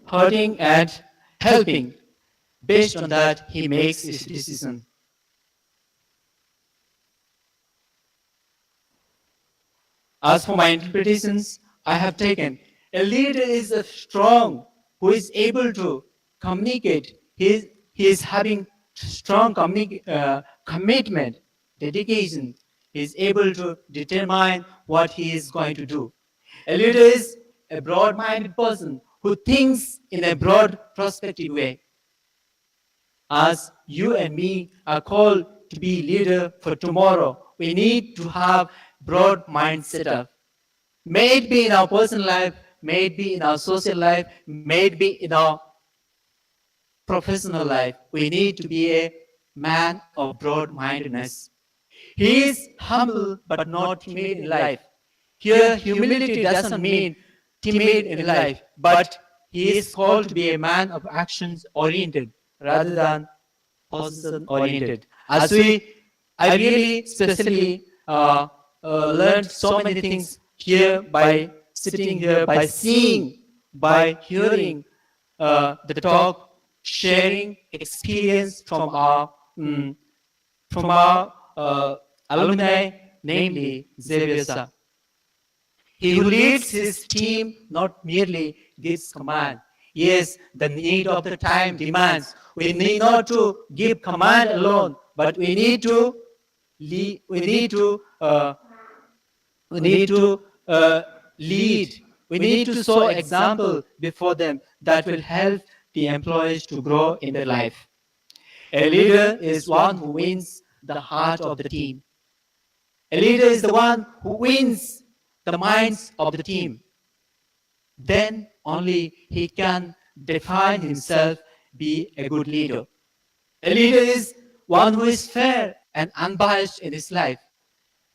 S9: hurting and helping. Based on that, he makes his decision. As for my interpretations, I have taken a leader is a strong who is able to communicate. He is having strong commitment, dedication. He is able to determine what he is going to do. A leader is a broad-minded person who thinks in a broad prospective way. As you and me are called to be leader for tomorrow, we need to have broad mindset up. May it be in our personal life, may it be in our social life, may it be in our professional life. We need to be a man of broad-mindedness. He is humble but not timid in life. Here, humility doesn't mean timid in life, but he is called to be a man of actions oriented rather than person oriented. I really specially learned so many things here by sitting here, by seeing, by hearing the talk, sharing experience from our alumni, namely Xavier Sir. He who leads his team not merely gives command. Yes, the need of the time demands we need not to give command alone, but we need to lead, we need to lead. We need to show example before them that will help the employees to grow in their life. A leader is one who wins the heart of the team. A leader is the one who wins the minds of the team. Then only he can define himself be a good leader. A leader is one who is fair and unbiased in his life.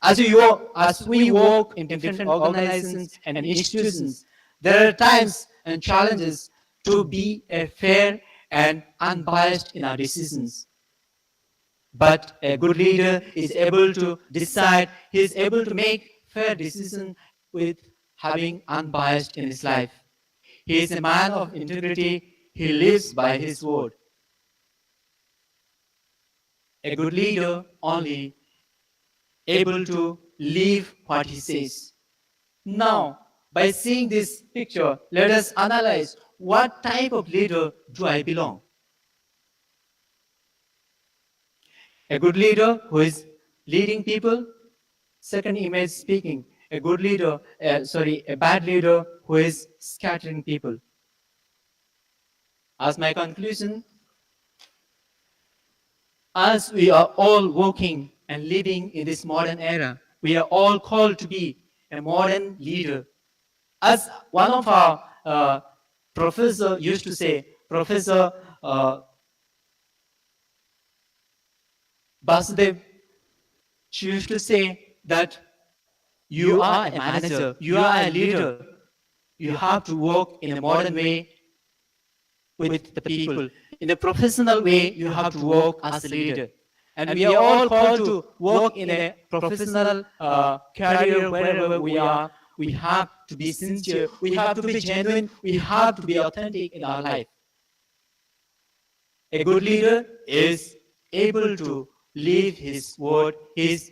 S9: As we work in different organizations and institutions, there are times and challenges to be a fair and unbiased in our decisions. But a good leader is able to decide, he is able to make fair decisions with having unbiased in his life. He is a man of integrity, he lives by his word. A good leader only able to live what he says. Now, by seeing this picture, let us analyze what type of leader do I belong? A good leader who is leading people. Second image speaking, a good leader, a bad leader who is scattering people. As my conclusion, as we are all working and living in this modern era, we are all called to be a modern leader. As one of our professor used to say, Professor uh, Basudev, she used to say that you are a manager, you are a leader. You have to work in a modern way with the people. In a professional way, you have to work as a leader. And we are all called to work in a professional career wherever we are. We have to be sincere, we have to be genuine, we have to be authentic in our life. A good leader is able to live his word. It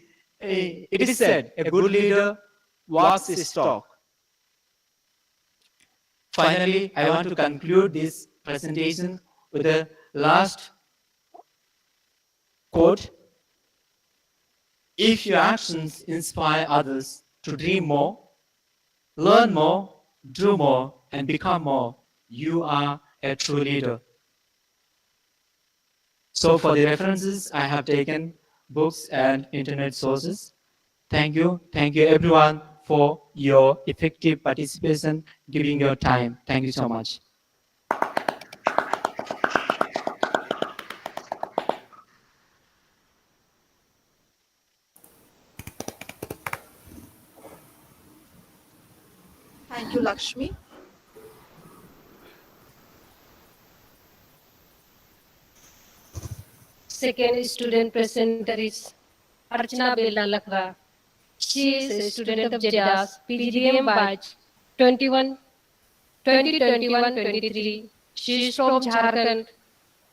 S9: is said, a good leader walks his talk. Finally, I want to conclude this presentation with a last quote. If your actions inspire others to dream more, learn more, do more, and become more, you are a true leader. So for the references, I have taken books and internet sources. Thank you. Thank you everyone for your effective participation, giving your time. Thank you so much.
S2: Thank you, Lakshmi.
S6: Second student presenter is Archana Bella Lakra. She is a student of JEDA's PGDM batch 21, 2021-23. She is from Jharkhand,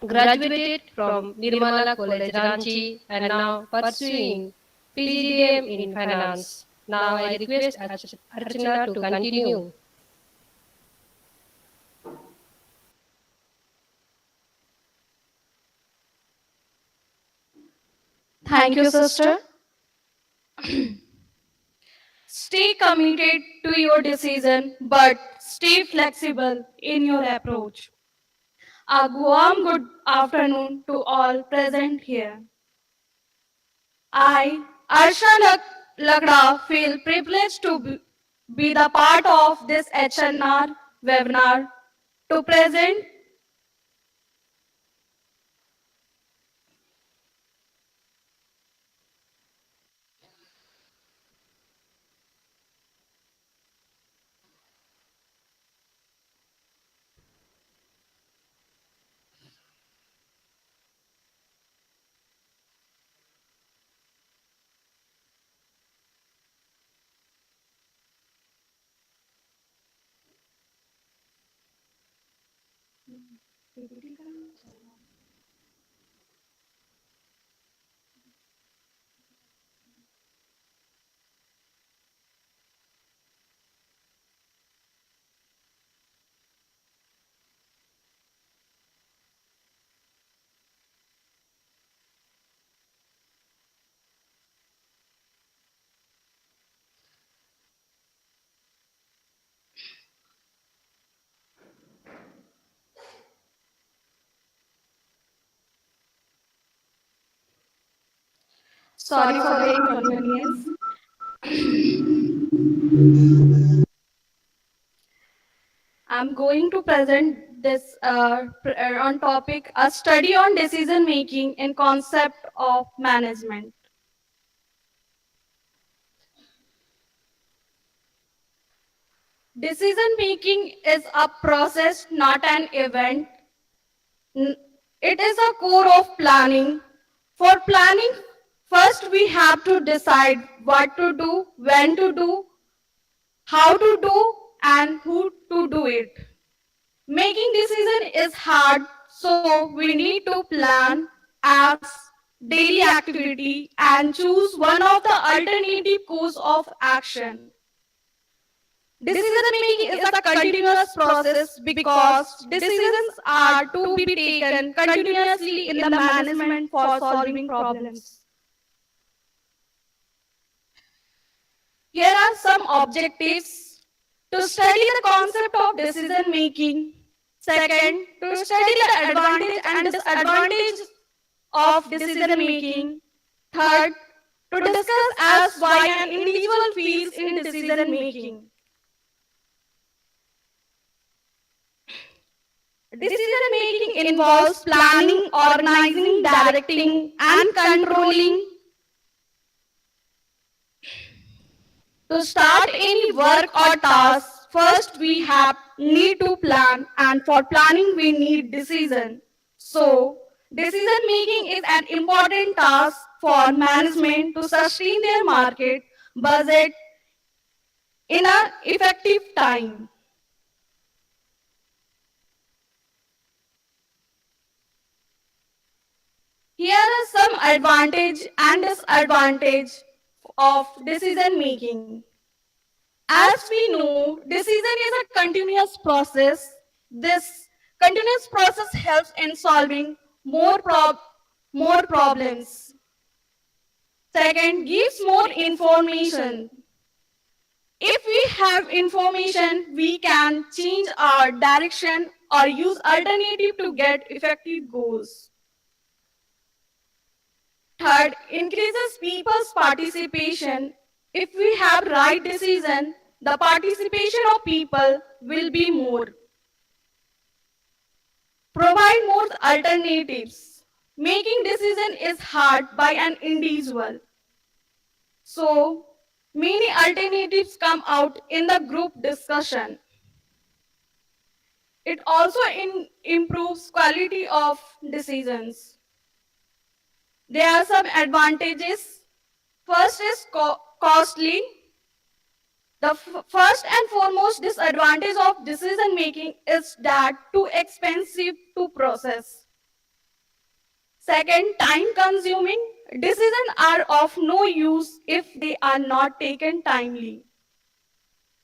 S6: graduated from Nirmala College, Ranchi, and now pursuing PGDM in finance. Now I request Archana to continue.
S2: Thank you, sister. Stay committed to your decision, but stay flexible in your approach. A warm good afternoon to all present here. I, Lagda, feel privileged to be the part of this HNR webinar to present. Sorry for the inconvenience. I'm going to present this on topic a study on decision making and concept of management. Decision making is a process, not an event. It is a core of planning. For planning, first we have to decide what to do, when to do, how to do, and who to do it. Making decision is hard, so we need to plan as daily activity and choose one of the alternative course of action. Decision making is a continuous process because decisions are to be taken continuously in the management for solving problems. Here are some objectives to study the concept of decision making. Second, to study the advantage and disadvantage of decision making. Third, to discuss as why an individual feels in decision making. Decision making involves planning, organizing, directing, and controlling. To start any work or task, first we have need to plan, and for planning we need decision. So, decision making is an important task for management to sustain their market budget in an effective time. Here are some advantage and disadvantage of decision making. As we know, decision is a continuous process. This continuous process helps in solving more problems. Second, gives more information. If we have information, we can change our direction or use alternative to get effective goals. Third, increases people's participation. If we have right decision, the participation of people will be more. Provide more alternatives. Making decision is hard by an individual. So, many alternatives come out in the group discussion. It also improves quality of decisions. There are some advantages. First is costly. The first and foremost disadvantage of decision making is that too expensive to process. Second, time consuming. Decisions are of no use if they are not taken timely.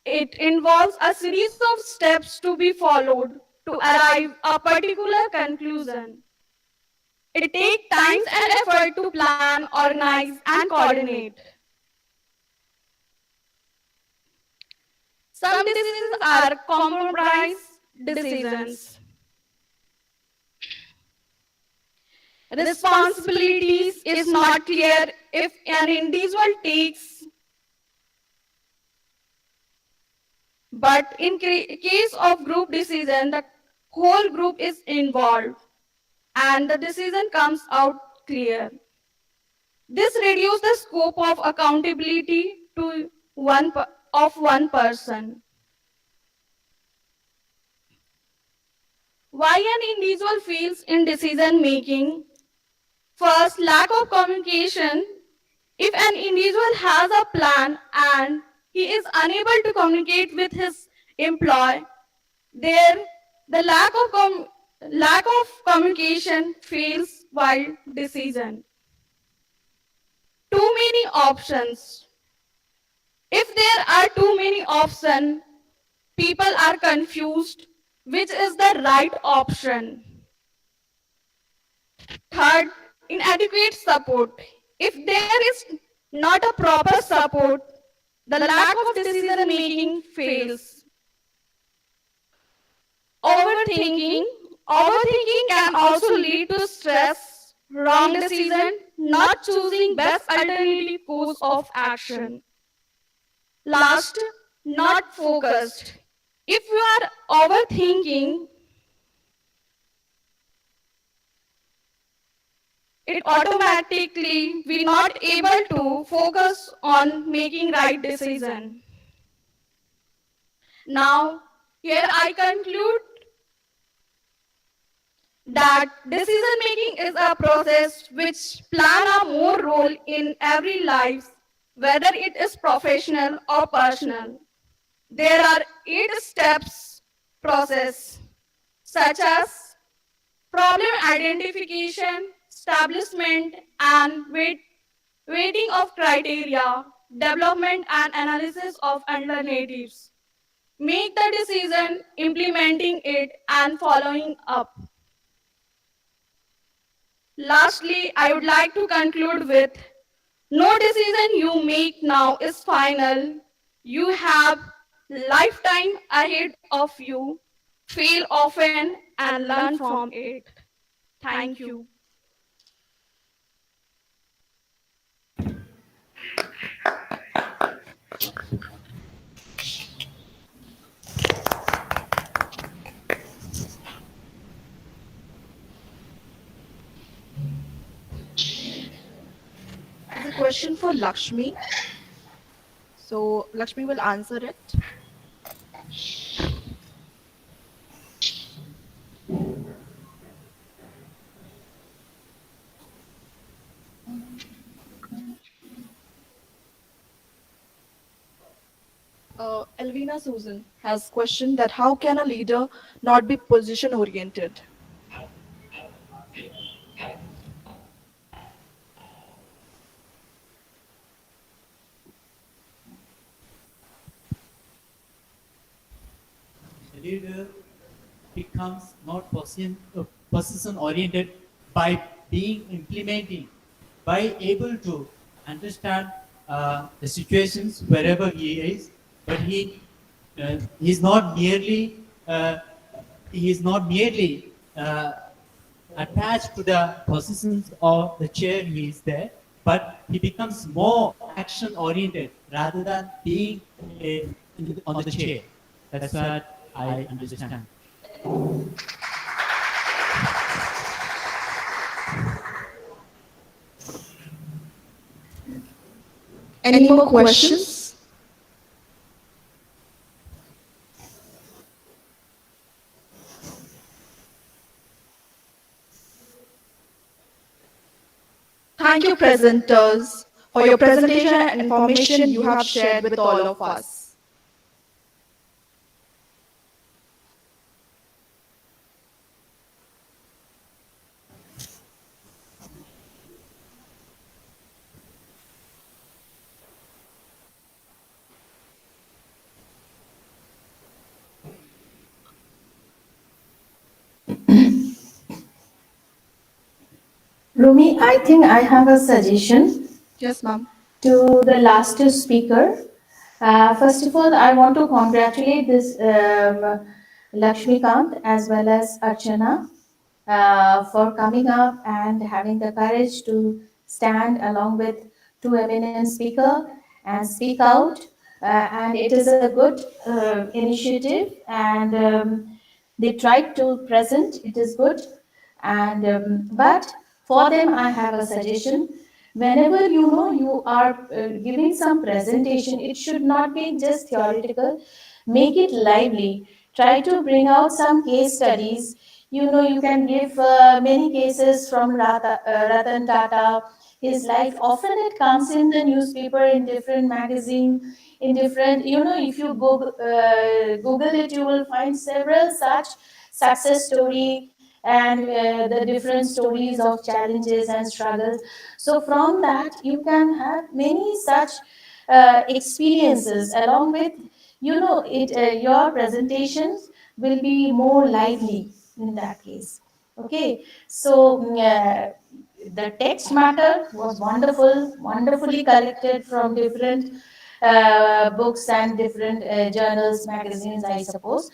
S2: It involves a series of steps to be followed to arrive a particular conclusion. It takes time and effort to plan, organize, and coordinate. Some decisions are compromise decisions. Responsibilities is not clear if an individual takes, but in case of group decision, the whole group is involved and the decision comes out clear. This reduces the scope of accountability to one person. Why an individual feels in decision making? First, lack of communication. If an individual has a plan and he is unable to communicate with his employee, there the lack of communication fails while decision. Too many options. If there are too many options, people are confused which is the right option. Third, inadequate support. If there is not a proper support, the lack of decision making fails. Overthinking. Overthinking can also lead to stress, Wrong decision, not choosing best alternative course of action. Last, not focused. If you are overthinking, it automatically we not able to focus on making right decision. Now, here I conclude that decision making is a process which plan a more role in every life, whether it is professional or personal. There are 8 steps process such as problem identification, establishment and weighting of criteria, development and analysis of alternatives. Make the decision, implementing it and following up. Lastly, I would like to conclude with no decision you make now is final. You have lifetime ahead of you. Fail often and learn from it. Thank you. There's a question for Lakshmi. So Lakshmi will answer it. Elvina Susan has questioned that how can a leader not be position oriented?
S9: The leader becomes not position oriented by being implementing, by able to understand the situations wherever he is, but he's not merely uh, he is not merely attached to the positions or the chair he is there, but he becomes more action oriented rather than being on the chair. That's what I understand.
S2: Any more questions? Thank you, presenters, for your presentation and information you have shared with all of us.
S8: Rumi, I think I have a suggestion
S2: Yes, ma'am.
S8: to the last speaker. First of all, I want to congratulate this Lakshmikant as well as Archana for coming up and having the courage to stand along with two eminent speaker and speak out. And it is a good initiative, and they tried to present. It is good, and but for them, I have a suggestion. Whenever you know you are giving some presentation, it should not be just theoretical. Make it lively. Try to bring out some case studies. You know, you can give many cases from Ratan Tata, his life. Often it comes in the newspaper, in different magazine, in different, you know, if you Google it, you will find several such success story and the different stories of challenges and struggles. So from that, you can have many such experiences along with, you know, your presentations will be more lively in that case. Okay, so the text matter was wonderful, wonderfully collected from different books and different journals, magazines, I suppose.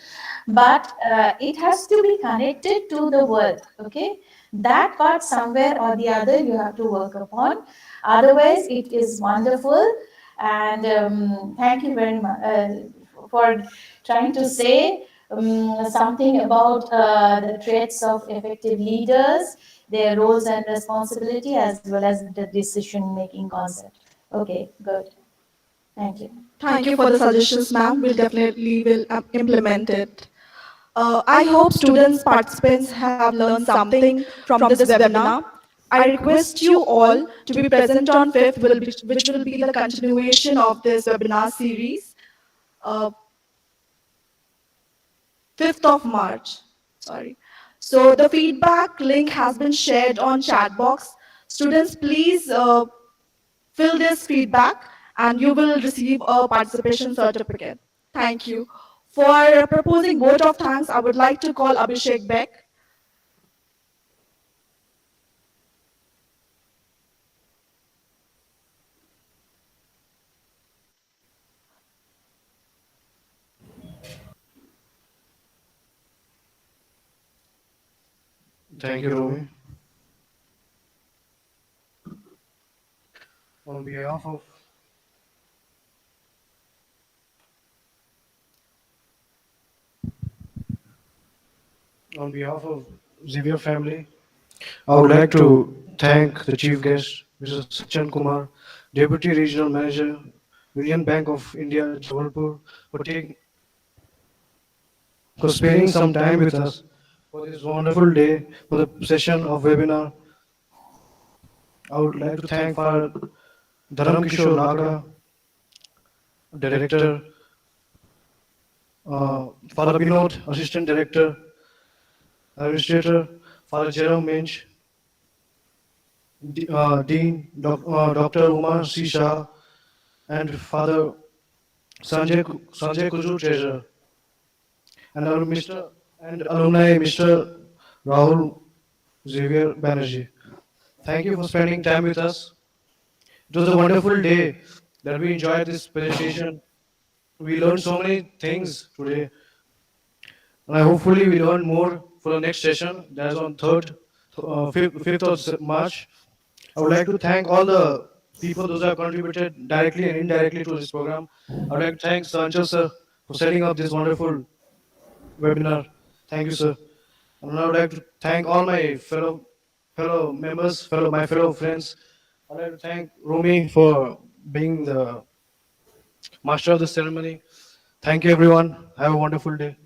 S8: But it has to be connected to the world. Okay, That part somewhere or the other you have to work upon. Otherwise, it is wonderful. And thank you very much for trying to say something about the traits of effective leaders, their roles and responsibility, as well as the decision making concept. Okay, good. Thank you.
S2: Thank you for the suggestions, ma'am. We'll definitely will implement it. I hope students participants have learned something from this webinar. I request you all to be present on 5th, which will be the continuation of this webinar series, uh, 5th of March. Sorry. So the feedback link has been shared on chat box. Students, please fill this feedback and you will receive a participation certificate. Thank you. For proposing vote of thanks, I would like to call Abhishek Beck.
S1: Thank you, Romy. On behalf of on behalf of Xavier family, I would like to thank the chief guest, Mr. Sachin Kumar, Deputy Regional Manager, Union Bank of India, Jabalpur, for spending some time with us for this wonderful day, for the session of webinar. I would like to thank Father Dharam Kishore Lagra, Director, Father Binod, Assistant Director, Administrator, Father Jerome Minch, Dean, Dr. Umar C. Shah, and Father Sanjay Kuju, Treasurer, and our Mr. and alumni Mr. Rahul Xavier Banerjee. Thank you for spending time with us. It was a wonderful day that we enjoyed this presentation. We learned so many things today, and I hopefully we learn more for the next session. That is on 5th of March. I would like to thank all the people those who have contributed directly and indirectly to this program. I would like to thank Sanchal sir for setting up this wonderful webinar. Thank you, sir. And I would like to thank all my fellow members, my fellow friends. I'd like to thank Romy for being the master of the ceremony. Thank you, everyone. Have a wonderful day.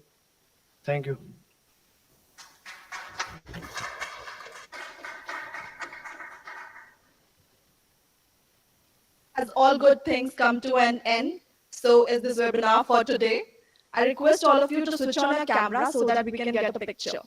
S1: Thank you.
S2: As all good things come to an end, so is this webinar for today. I request all of you to switch on your camera so that we can get a picture.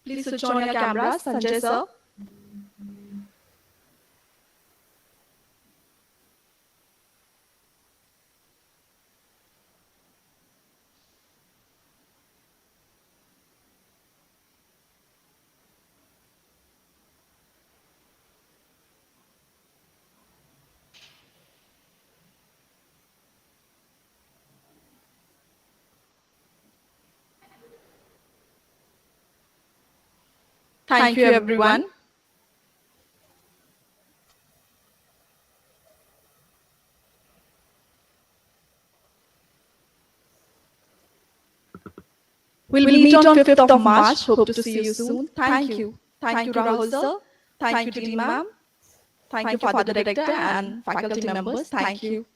S2: Please switch on your cameras, Sanjay sir. Thank you, everyone. We'll meet on 5th of March. Hope to see you soon. Thank you. Thank you, Rahul sir. Thank you, Dean ma'am. Thank you, Father Director and faculty members. Thank you.